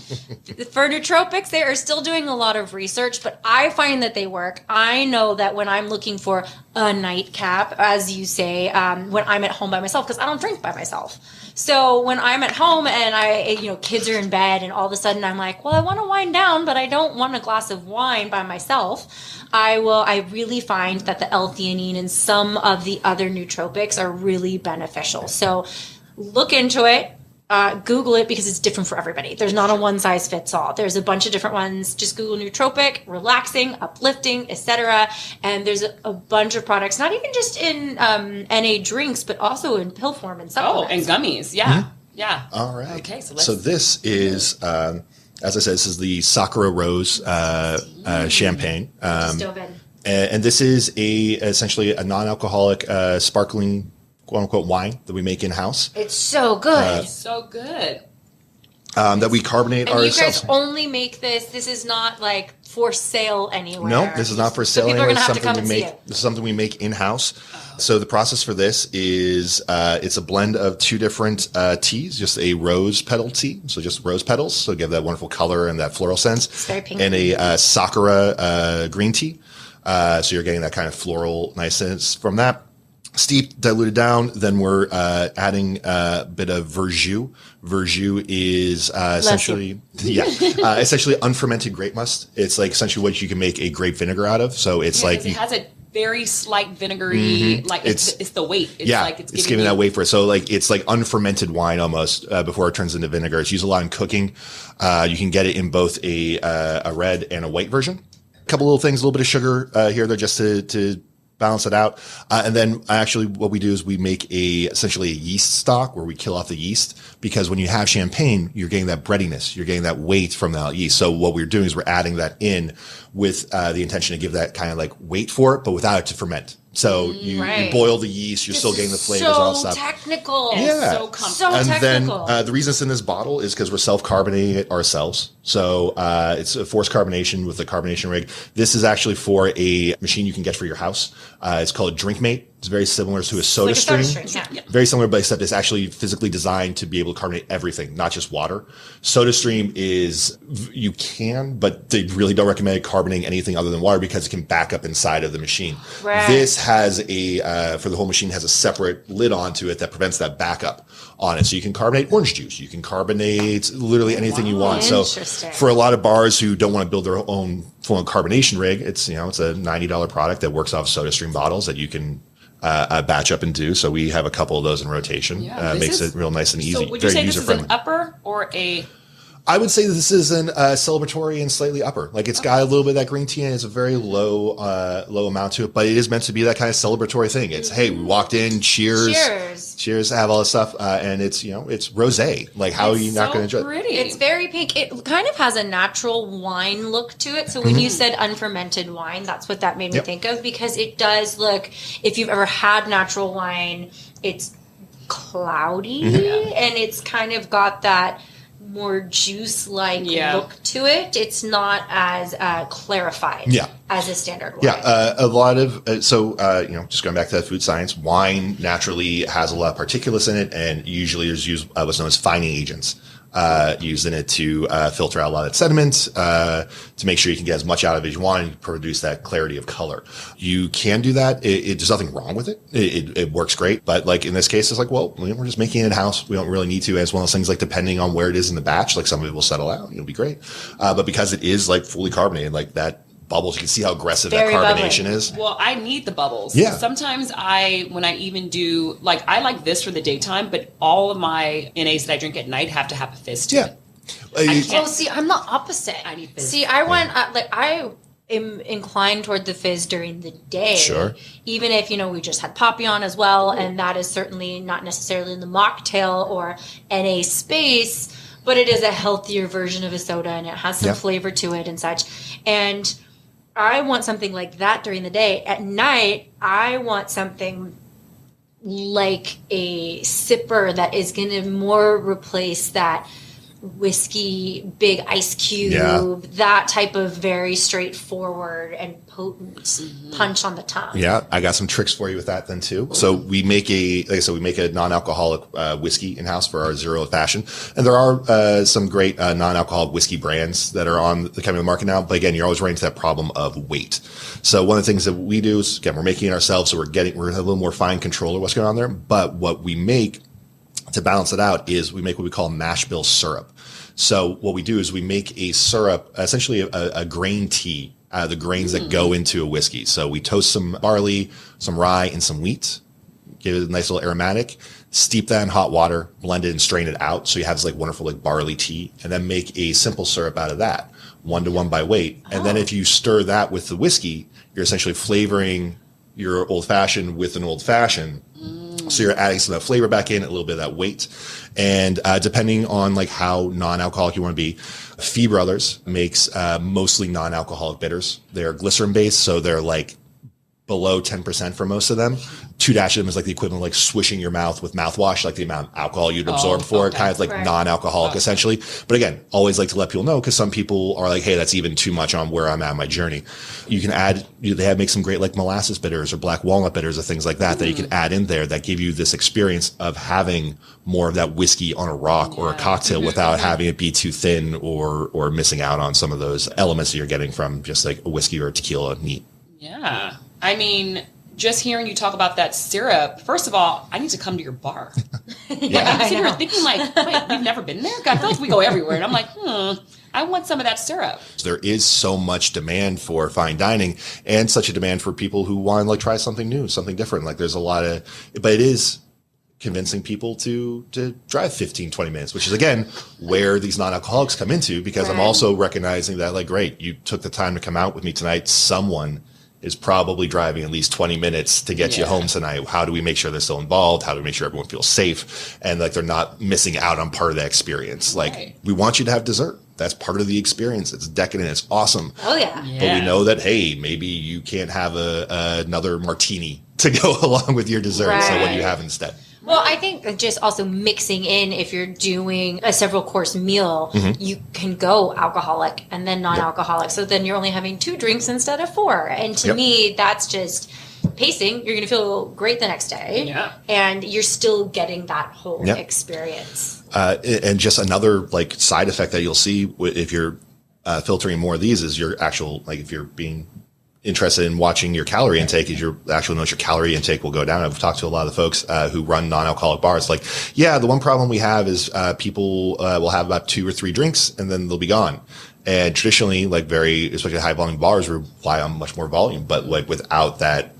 Speaker 2: For nootropics, they are still doing a lot of research, but I find that they work. I know that when I'm looking for a nightcap, as you say, when I'm at home by myself, because I don't drink by myself. So when I'm at home and kids are in bed and all of a sudden I'm like, well, I want to wind down, but I don't want a glass of wine by myself. I really find that the L-theanine and some of the other nootropics are really beneficial. So look into it. Google it, because it's different for everybody. There's not a one size fits all. There's a bunch of different ones. Just Google nootropic, relaxing, uplifting, etc. And there's a bunch of products, not even just in NA drinks, but also in pill form and supplements.
Speaker 4: Oh, and gummies. Yeah. Mm-hmm. Yeah.
Speaker 3: All right.
Speaker 4: Okay.
Speaker 3: So this is, as I said, this is the Sakura Rose champagne. And this is essentially a non-alcoholic sparkling quote-unquote wine that we make in-house.
Speaker 2: It's so good.
Speaker 4: It's so good.
Speaker 3: That we carbonate
Speaker 2: and
Speaker 3: ourselves.
Speaker 2: You guys only make this. This is not for sale anywhere.
Speaker 3: No, this is not for sale
Speaker 2: anywhere.
Speaker 3: This is something we make in-house. So the process for this is it's a blend of 2 different teas, just a rose petal tea, so just rose petals, so give that wonderful color and that floral sense.
Speaker 2: It's very pinky.
Speaker 3: And a Sakura green tea. So you're getting that kind of floral niceness from that. Steeped, diluted down. Then we're adding a bit of verjus. Verjus is essentially essentially unfermented grape must. It's like essentially what you can make a grape vinegar out of. So it's like
Speaker 4: it has a very slight vinegary, like it's the weight. It's like
Speaker 3: it's giving that weight for it. So like it's like unfermented wine almost before it turns into vinegar. It's used a lot in cooking. You can get it in both a red and a white version. A couple little things, a little bit of sugar here or there just to balance it out. And then actually what we do is we make essentially a yeast stock where we kill off the yeast, because when you have champagne, you're getting that breadiness, you're getting that weight from that yeast. So what we're doing is we're adding that in with the intention to give that kind of like weight for it, but without it to ferment. So you boil the yeast, you're still getting the flavors and all that stuff.
Speaker 2: Technical.
Speaker 3: Yeah.
Speaker 4: So comfortable.
Speaker 3: And
Speaker 2: technical.
Speaker 3: then the reason it's in this bottle is because we're self-carbonating it ourselves. So it's a forced carbonation with a carbonation rig. This is actually for a machine you can get for your house. It's called DrinkMate. It's very similar to a soda stream. Very similar, but except it's actually physically designed to be able to carbonate everything, not just water. Soda stream is, you can, but they really don't recommend carbonating anything other than water because it can back up inside of the machine.
Speaker 2: Right.
Speaker 3: This has for the whole machine has a separate lid onto it that prevents that backup on it. So you can carbonate orange juice. You can carbonate literally anything you want. So for a lot of bars who don't want to build their own full carbonation rig, it's a $90 product that works off soda stream bottles that you can batch up and do. So we have a couple of those in rotation. Makes it real nice and easy.
Speaker 4: So would you
Speaker 3: very
Speaker 4: say this is an upper or a?
Speaker 3: I would say this is an celebratory and slightly upper. Like it's got a little bit of that green tea and it's a very low amount to it, but it is meant to be that kind of celebratory thing. It's, hey, we walked in, cheers, have all this stuff. And it's rosé. Like how are you not going to enjoy it?
Speaker 2: It's very pink. It kind of has a natural wine look to it. So when you said unfermented wine, that's what that made me think of, because it does look, if you've ever had natural wine, it's cloudy and it's kind of got that more juice-like look to it. It's not as clarified as a standard wine.
Speaker 3: A lot of just going back to that food science, wine naturally has a lot of particulates in it, and usually there's used what's known as fining agents used in it to filter out a lot of sediment, to make sure you can get as much out of it as you want and produce that clarity of color. You can do that. There's nothing wrong with it. It works great. But like in this case, it's like, well, we're just making it in-house. We don't really need to. As one of those things, like depending on where it is in the batch, like some of it will settle out. It'll be great. But because it is like fully carbonated, like that bubbles, you can see how aggressive that carbonation is.
Speaker 4: Well, I need the bubbles.
Speaker 3: Yeah.
Speaker 4: Sometimes when I even do, like, I like this for the daytime, but all of my NAs that I drink at night have to have a fizz to it.
Speaker 2: I'm the opposite.
Speaker 4: I need fizz.
Speaker 2: See, I want, I am inclined toward the fizz during the day.
Speaker 3: Sure.
Speaker 2: Even if, we just had Papillon as well, and that is certainly not necessarily in the mocktail or NA space, but it is a healthier version of a soda, and it has some flavor to it and such. And I want something like that during the day. At night, I want something like a sipper that is going to more replace that whiskey, big ice cube, that type of very straightforward and potent punch on the tongue.
Speaker 3: Yeah, I got some tricks for you with that then too. So we make we make a non-alcoholic whiskey in-house for our zero fashion. And there are some great non-alcoholic whiskey brands that are on the coming to the market now. But again, you're always running into that problem of weight. So one of the things that we do is, again, we're making it ourselves. So we're a little more fine control of what's going on there. But what we make to balance it out is we make what we call mash bill syrup. So what we do is we make a syrup, essentially a grain tea, the grains that go into a whiskey. So we toast some barley, some rye, and some wheat, give it a nice little aromatic, steep that in hot water, blend it and strain it out. So you have this like wonderful like barley tea, and then make a simple syrup out of that, 1-to-1 by weight. And then if you stir that with the whiskey, you're essentially flavoring your old fashioned with an old fashioned. So you're adding some of that flavor back in, a little bit of that weight. And depending on like how non-alcoholic you want to be, Fee Brothers makes mostly non-alcoholic bitters. They're glycerin based, so they're like below 10% for most of them. 2 dash of them is like the equivalent of like swishing your mouth with mouthwash, like the amount of alcohol you'd absorb for it, kind of like non-alcoholic essentially. But again, always like to let people know, because some people are like, hey, that's even too much on where I'm at in my journey. You can add, make some great like molasses bitters or black walnut bitters or things like that that you can add in there that give you this experience of having more of that whiskey on a rock or a cocktail without having it be too thin or missing out on some of those elements that you're getting from just like a whiskey or a tequila neat.
Speaker 4: Yeah. I mean, just hearing you talk about that syrup, first of all, I need to come to your bar. I'm sitting here thinking like, wait, we've never been there? I feel like we go everywhere. And I'm like, I want some of that syrup.
Speaker 3: There is so much demand for fine dining and such a demand for people who want to like try something new, something different. Like there's a lot of, but it is convincing people to drive 15, 20 minutes, which is again, where these non-alcoholics come into, because I'm also recognizing that like, great, you took the time to come out with me tonight. Someone is probably driving at least 20 minutes to get you home tonight. How do we make sure they're still involved? How do we make sure everyone feels safe? And like, they're not missing out on part of that experience. Like we want you to have dessert. That's part of the experience. It's decadent. It's awesome.
Speaker 2: Oh yeah.
Speaker 3: But we know that, hey, maybe you can't have another martini to go along with your dessert. So what do you have instead?
Speaker 2: Well, I think just also mixing in, if you're doing a several course meal, you can go alcoholic and then non-alcoholic. So then you're only having 2 drinks instead of 4. And to me, that's just pacing. You're going to feel great the next day. Yeah. And you're still getting that whole experience.
Speaker 3: And just another like side effect that you'll see if you're filtering more of these is your actual, like if you're being interested in watching your calorie intake, is your actual notice your calorie intake will go down. I've talked to a lot of the folks who run non-alcoholic bars. Like, the one problem we have is people will have about 2 or 3 drinks and then they'll be gone. And traditionally, like especially high volume bars rely on much more volume, but like without that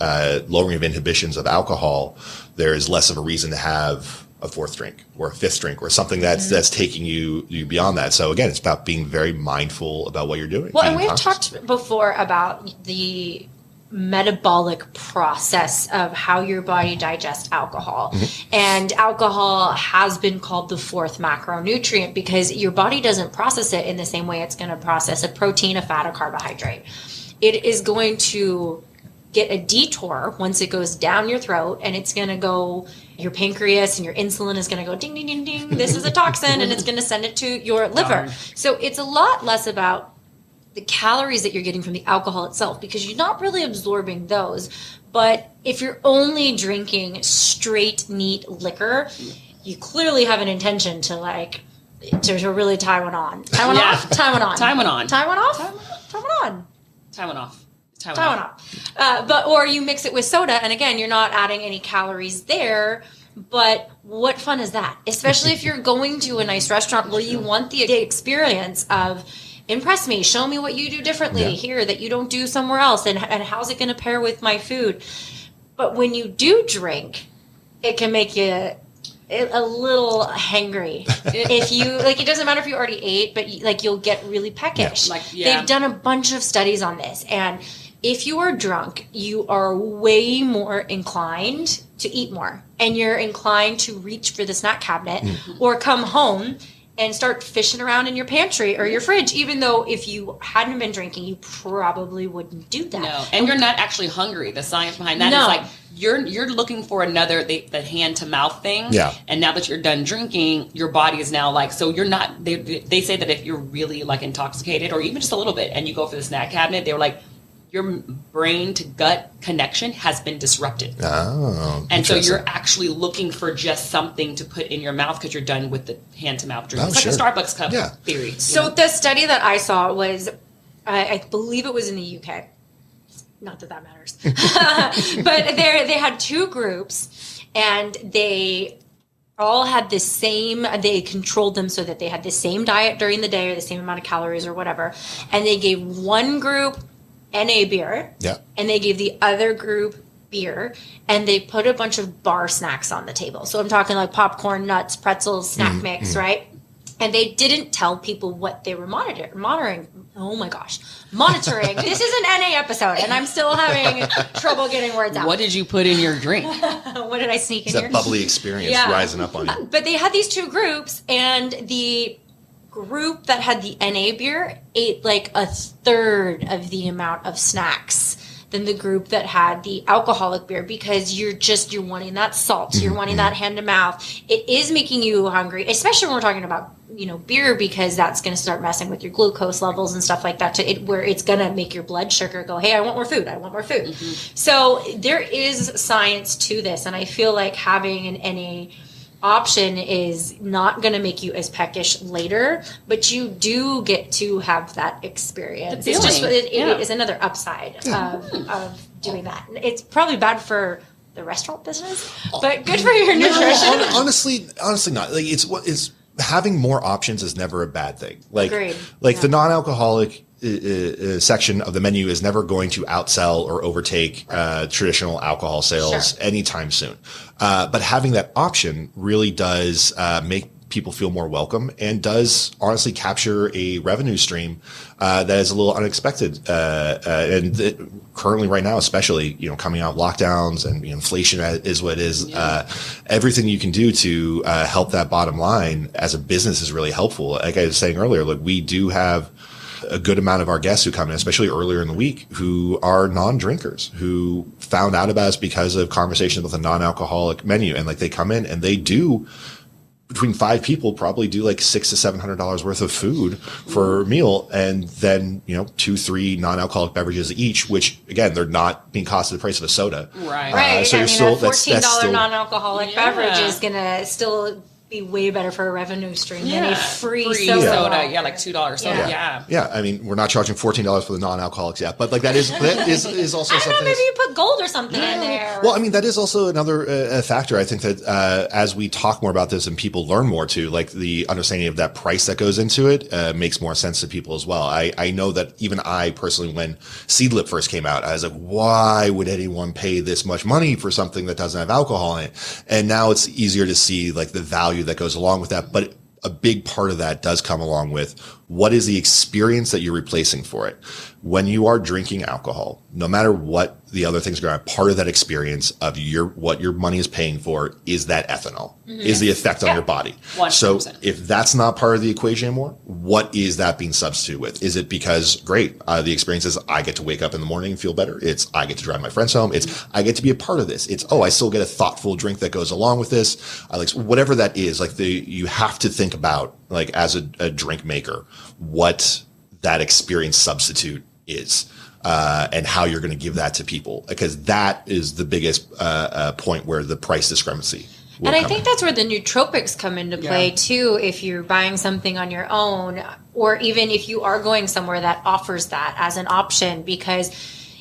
Speaker 3: lowering of inhibitions of alcohol, there is less of a reason to have a 4th drink or a 5th drink or something that's taking you beyond that. So again, it's about being very mindful about what you're doing.
Speaker 2: Well, and we've talked before about the metabolic process of how your body digests alcohol. And alcohol has been called the 4th macronutrient because your body doesn't process it in the same way it's going to process a protein, a fat, a carbohydrate. It is going to get a detour once it goes down your throat, and it's going to go, your pancreas and your insulin is going to go ding, ding, ding, ding. This is a toxin, and it's going to send it to your liver. So it's a lot less about the calories that you're getting from the alcohol itself, because you're not really absorbing those. But if you're only drinking straight, neat liquor, you clearly have an intention to really tie one on. Tie one off? Tie one on.
Speaker 4: Tie one on.
Speaker 2: Tie one off? Tie one on.
Speaker 4: Tie one off.
Speaker 2: Tie one off. Or you mix it with soda, and again, you're not adding any calories there. But what fun is that? Especially if you're going to a nice restaurant where you want the experience of, impress me, show me what you do differently here that you don't do somewhere else, and how's it going to pair with my food. But when you do drink, it can make you a little hangry. If you it doesn't matter if you already ate, but you'll get really peckish. They've done a bunch of studies on this, and if you are drunk, you are way more inclined to eat more, and you're inclined to reach for the snack cabinet or come home and start fishing around in your pantry or your fridge, even though if you hadn't been drinking, you probably wouldn't do that.
Speaker 4: No, and you're not actually hungry. The science behind that is like you're looking for another the hand to mouth thing. Yeah. And now that you're done drinking, your body is now like, so you're not. They say that if you're really like intoxicated or even just a little bit, and you go for the snack cabinet, they were like, your brain to gut connection has been disrupted. Oh, and so you're actually looking for just something to put in your mouth because you're done with the hand to mouth drink. It's like a Starbucks cup theory.
Speaker 2: So the study that I saw was, I believe it was in the UK. Not that matters. But they had 2 groups, and they all had the same, they controlled them so that they had the same diet during the day or the same amount of calories or whatever. And they gave one group NA beer, and they gave the other group beer, and they put a bunch of bar snacks on the table. So I'm talking like popcorn, nuts, pretzels, snack mix, right? And they didn't tell people what they were monitoring. Oh my gosh. Monitoring. This is an NA episode, and I'm still having trouble getting words out.
Speaker 4: What did you put in your drink?
Speaker 2: What did I sneak in
Speaker 3: here?
Speaker 2: That
Speaker 3: bubbly experience rising up on you.
Speaker 2: But they had these 2 groups, and the group that had the NA beer ate like a third of the amount of snacks than the group that had the alcoholic beer, because you're wanting that salt, you're wanting that hand to mouth. It is making you hungry, especially when we're talking about beer, because that's going to start messing with your glucose levels and stuff like that, where it's going to make your blood sugar go, hey, I want more food. So there is science to this, and I feel like having an NA option is not going to make you as peckish later, but you do get to have that experience. It's just it is another upside of doing that. It's probably bad for the restaurant business, but good for your nutrition.
Speaker 3: Honestly not. Like it's having more options is never a bad thing. Like
Speaker 2: Agreed.
Speaker 3: The non-alcoholic section of the menu is never going to outsell or overtake traditional alcohol sales anytime soon. But having that option really does make people feel more welcome and does honestly capture a revenue stream that is a little unexpected. Currently right now, especially, coming out of lockdowns and inflation is what it is. Everything you can do to help that bottom line as a business is really helpful. Like I was saying earlier, we do have a good amount of our guests who come in, especially earlier in the week, who are non-drinkers, who found out about us because of conversations with a non-alcoholic menu. And they come in and they do, between 5 people, probably do $600 to $700 worth of food for a meal. And then, 2-3 non-alcoholic beverages each, which again, they're not being costed the price of a soda.
Speaker 2: Right.
Speaker 3: So
Speaker 2: I
Speaker 3: you're
Speaker 2: mean,
Speaker 3: still,
Speaker 2: a $14
Speaker 3: that's still,
Speaker 2: non-alcoholic beverage is going to still be way better for a revenue stream than a free soda.
Speaker 4: $2 soda.
Speaker 3: Yeah. I mean, we're not charging $14 for the non-alcoholics yet, but that is also
Speaker 2: I
Speaker 3: something.
Speaker 2: don't know, maybe you put gold or something in there.
Speaker 3: Well, I mean, that is also another factor. I think that as we talk more about this and people learn more too, the understanding of that price that goes into it makes more sense to people as well. I know that even I personally, when Seedlip first came out, I was like, why would anyone pay this much money for something that doesn't have alcohol in it? And now it's easier to see the value that goes along with that. But a big part of that does come along with what is the experience that you're replacing for it. When you are drinking alcohol, no matter what the other things are going on, part of that experience of what your money is paying for is that ethanol, is the effect on your body.
Speaker 4: 100%.
Speaker 3: So if that's not part of the equation anymore, what is that being substituted with? Is it because, great, the experience is I get to wake up in the morning and feel better. It's I get to drive my friends home. It's I get to be a part of this. It's, I still get a thoughtful drink that goes along with this. Whatever that is, you have to think about, as a drink maker, what that experience substitute is, and how you're going to give that to people, because that is the biggest point where the price discrepancy will
Speaker 2: And I
Speaker 3: come
Speaker 2: think
Speaker 3: in.
Speaker 2: that's where the nootropics come into play too, if you're buying something on your own, or even if you are going somewhere that offers that as an option, because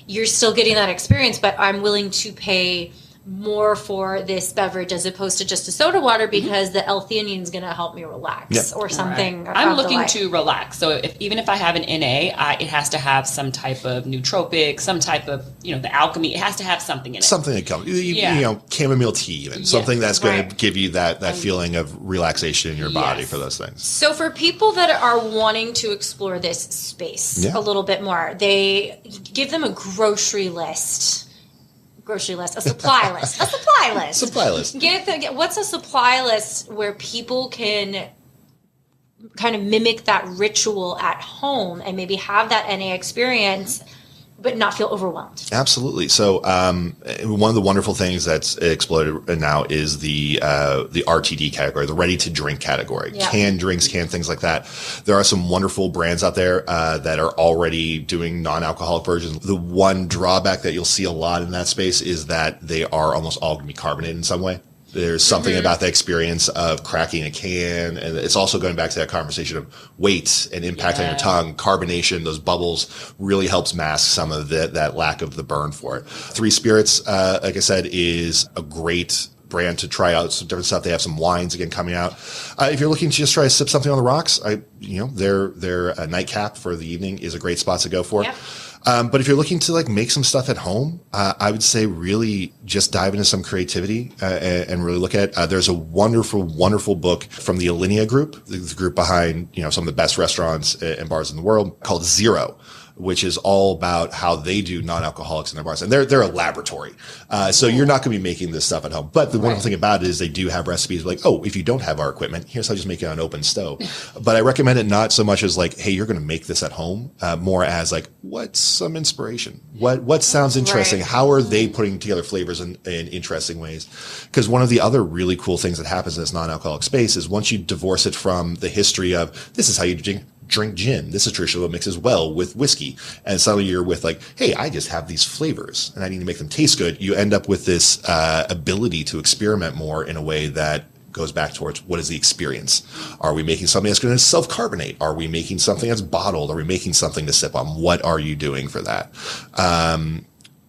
Speaker 2: you're still getting that experience, but I'm willing to pay more for this beverage as opposed to just a soda water because the L-theanine is going to help me relax or something.
Speaker 4: I'm looking to relax. So even if I have an NA, it has to have some type of nootropic, some type of, the alchemy. It has to have something in it.
Speaker 3: Something that comes, chamomile tea, even something that's going to give you that feeling of relaxation in your body for those things.
Speaker 2: So for people that are wanting to explore this space a little bit more, they give them a grocery list, a supply list.
Speaker 3: Supply list.
Speaker 2: What's a supply list where people can kind of mimic that ritual at home and maybe have that NA experience, but not feel overwhelmed?
Speaker 3: Absolutely. So one of the wonderful things that's exploded now is the RTD category, the ready to drink category, canned drinks, canned things like that. There are some wonderful brands out there that are already doing non-alcoholic versions. The one drawback that you'll see a lot in that space is that they are almost all going to be carbonated in some way. There's something about the experience of cracking a can, and it's also going back to that conversation of weight and impact on your tongue. Carbonation, those bubbles, really helps mask some of that lack of the burn for it. Three Spirits, like I said, is a great brand to try out some different stuff. They have some wines again coming out. If you're looking to just try to sip something on the rocks, their nightcap for the evening is a great spot to go for. Yep. But if you're looking to make some stuff at home, I would say really just dive into some creativity and really look at. There's a wonderful, wonderful book from the Alinea Group, the group behind some of the best restaurants and bars in the world, called Zero, which is all about how they do non-alcoholics in their bars. And they're a laboratory. So you're not going to be making this stuff at home. But the wonderful thing about it is they do have recipes if you don't have our equipment, here's how you just make it on an open stove. But I recommend it not so much as hey, you're going to make this at home, more as what's some inspiration? What sounds interesting? Right. How are they putting together flavors in interesting ways? Because one of the other really cool things that happens in this non-alcoholic space is once you divorce it from the history of this is how you drink gin. This is traditionally what mixes well with whiskey. And suddenly you're with hey, I just have these flavors and I need to make them taste good. You end up with this ability to experiment more in a way that goes back towards what is the experience? Are we making something that's going to self-carbonate? Are we making something that's bottled? Are we making something to sip on? What are you doing for that?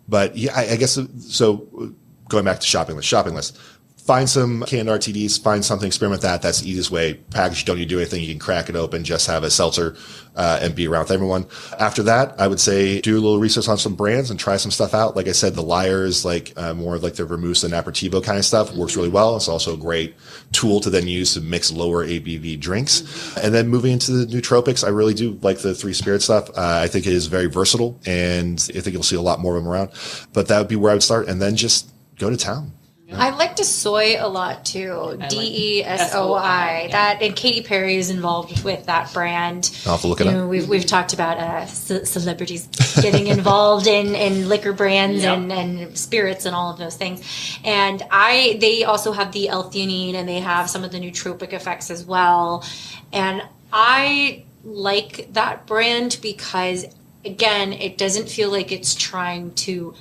Speaker 3: But yeah, I guess, so going back to shopping list, find some canned RTDs, find something, experiment with that. That's the easiest way. Package, don't need to do anything. You can crack it open, just have a seltzer, and be around with everyone. After that, I would say do a little research on some brands and try some stuff out. Like I said, the Lyre's, like, more like the vermouth and aperitivo kind of stuff works really well. It's also a great tool to then use to mix lower ABV drinks. And then moving into the nootropics, I really do like the Three Spirit stuff. I think it is very versatile, and I think you'll see a lot more of them around. But that would be where I would start, and then just go to town.
Speaker 2: I like to soy a lot too. DESOI.
Speaker 4: Yeah.
Speaker 2: That, and Katy Perry is involved with that brand.
Speaker 3: I'll have to look it up.
Speaker 2: We've talked about celebrities getting involved in liquor brands and spirits and all of those things. And they also have the L-theanine, and they have some of the nootropic effects as well. And I like that brand because, again, it doesn't feel like it's trying to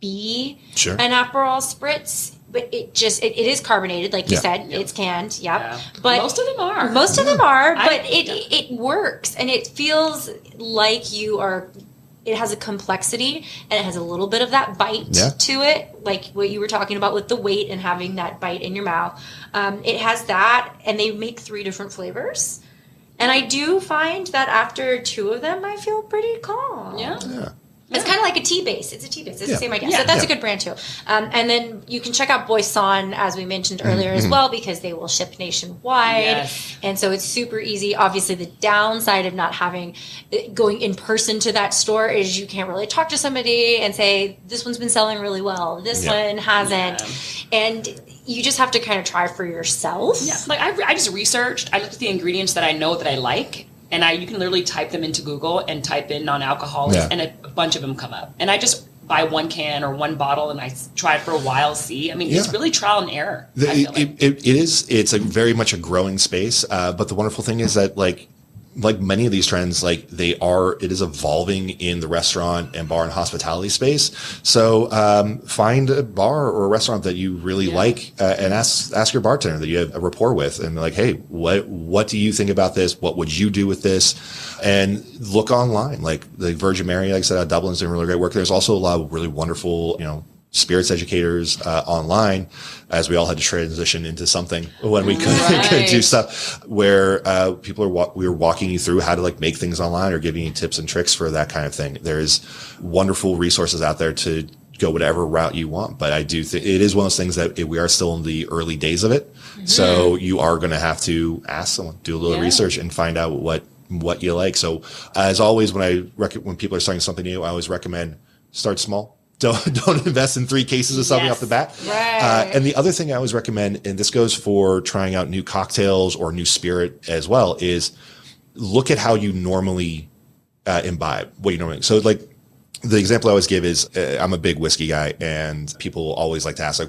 Speaker 2: be an Aperol spritz, but it is carbonated, like you said. It's canned, but
Speaker 4: most of them are.
Speaker 2: But it works, and it feels like it has a complexity, and it has a little bit of that bite to it, like what you were talking about with the weight and having that bite in your mouth. It has that, and they make 3 different flavors. And I do find that after 2 of them, I feel pretty calm.
Speaker 3: Yeah.
Speaker 2: It's kind of like a tea base. It's a tea base. It's the same idea. So that's a good brand too. And then you can check out Boisson, as we mentioned earlier as well, because they will ship nationwide.
Speaker 4: Yes.
Speaker 2: And so it's super easy. Obviously, the downside of not going in person to that store is you can't really talk to somebody and say, this one's been selling really well. This one hasn't. And you just have to kind of try for yourself.
Speaker 4: Yeah. Like I just researched. I looked at the ingredients that I know that I like. And you can literally type them into Google and type in non-alcoholic, and a bunch of them come up. And I just buy 1 can or 1 bottle, and I try it for a while, see. I mean, it's really trial and error.
Speaker 3: It is. It's very much a growing space. But the wonderful thing is that, like many of these trends, it is evolving in the restaurant and bar and hospitality space. So find a bar or a restaurant that you really like, and ask your bartender that you have a rapport with, and like, hey, what do you think about this? What would you do with this? And look online, like the Virgin Mary, like I said, out of Dublin's doing really great work. There's also a lot of really wonderful, spirits educators online, as we all had to transition into something when we could do stuff where we were walking you through how to make things online or giving you tips and tricks for that kind of thing. There's wonderful resources out there to go whatever route you want, but I do think it is one of those things that we are still in the early days of it. So you are going to have to ask someone, do a little research, and find out what you like. So as always, when people are starting something new, I always recommend start small. Don't invest in 3 cases of something off the bat.
Speaker 2: Right.
Speaker 3: And the other thing I always recommend, and this goes for trying out new cocktails or new spirit as well, is look at how you normally imbibe. So the example I always give is I'm a big whiskey guy, and people always like to ask,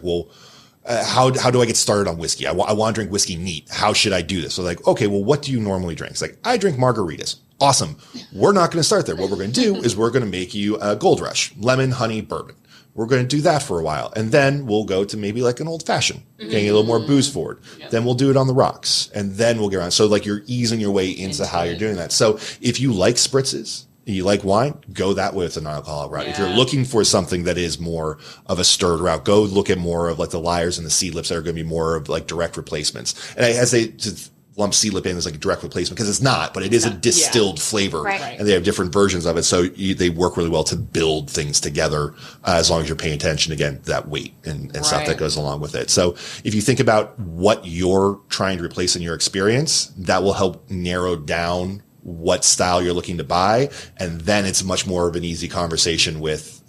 Speaker 3: how do I get started on whiskey? I want to drink whiskey neat. How should I do this? So okay, well, what do you normally drink? It's like, I drink margaritas. Awesome. We're not going to start there. What we're going to do is we're going to make you a Gold Rush, lemon, honey, bourbon. We're going to do that for a while. And then we'll go to maybe an old fashioned, getting a little more booze forward. Yeah. Then we'll do it on the rocks. And then we'll get around. So you're easing your way into how you're doing that. So if you like spritzes, you like wine, go that way with the non-alcoholic route. If you're looking for something that is more of a stirred route, go look at more of the Lyres and the Seedlips that are going to be more of direct replacements. And I hesitate to lump Seedlip in as a direct replacement, because it's not, but it is a distilled flavor, and they have different versions of it. So they work really well to build things together, as long as you're paying attention, again, to that weight and stuff that goes along with it. So if you think about what you're trying to replace in your experience, that will help narrow down what style you're looking to buy. And then it's much more of an easy conversation with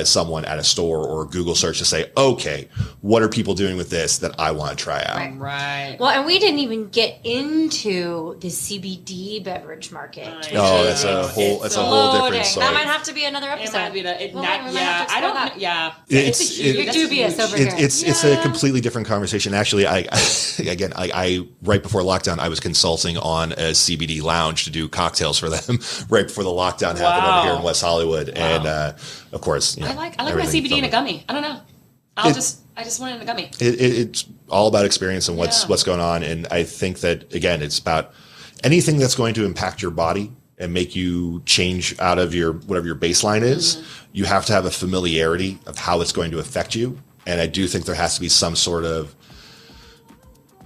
Speaker 3: someone at a store or a Google search to say, okay, what are people doing with this that I want to try out?
Speaker 2: Right. Well, and we didn't even get into the CBD beverage market.
Speaker 3: That's a whole different story.
Speaker 2: That might have to be another episode. You're dubious over here.
Speaker 3: It's a completely different conversation. Actually, I right before lockdown, I was consulting on a CBD lounge to do cocktails for them right before the lockdown happened over here in West Hollywood. And of course,
Speaker 4: I like my CBD in a gummy. I don't know. I just want it in a gummy.
Speaker 3: It's all about experience and what's going on. And I think that, again, it's about anything that's going to impact your body and make you change out of your whatever your baseline is. You have to have a familiarity of how it's going to affect you. And I do think there has to be some sort of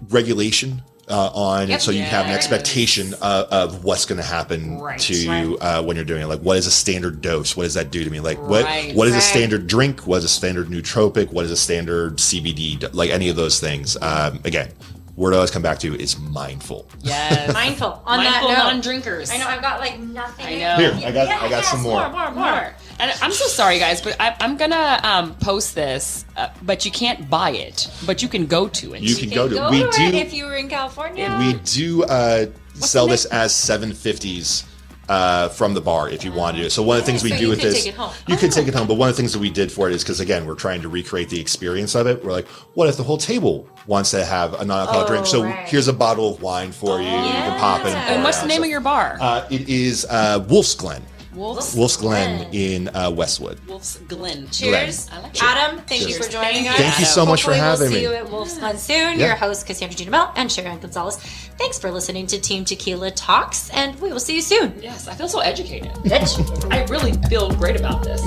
Speaker 3: regulation on it, so you have an expectation of what's going to happen to you when you're doing it. Like, what is a standard dose? What does that do to me? Like, what is a standard drink? What is a standard nootropic? What is a standard CBD? Like, any of those things. Again, word I always come back to is mindful.
Speaker 4: Yes.
Speaker 2: Mindful.
Speaker 4: On that note,
Speaker 2: non-drinkers. I know, I've got like nothing.
Speaker 4: I know.
Speaker 3: Here, I got some more.
Speaker 4: More. And I'm so sorry, guys, but I'm gonna post this, but you can't buy it, but you can go to it.
Speaker 3: You can go to it.
Speaker 2: We do, if you were in California.
Speaker 3: We do sell this as 750s from the bar if you want to do it. So one of the things we do with this, you could take it home. But one of the things that we did for it is because, again, we're trying to recreate the experience of it. We're like, what if the whole table wants to have a non-alcoholic drink? So here's a bottle of wine for you. You can pop it.
Speaker 4: And what's the name of your bar?
Speaker 3: It is Wolf's Glen. Wolf's Glen in Westwood.
Speaker 4: Wolf's Glen.
Speaker 2: Cheers.
Speaker 4: I like it.
Speaker 2: Adam, thank you for joining us.
Speaker 3: Thank you so much for having me.
Speaker 2: We'll see you at Wolf's Glen soon. Your host, Cassandra Ginamel and Sharon Gonzalez. Thanks for listening to Team Tequila Talks, and we will see you soon.
Speaker 4: Yes, I feel so educated. I really feel great about this.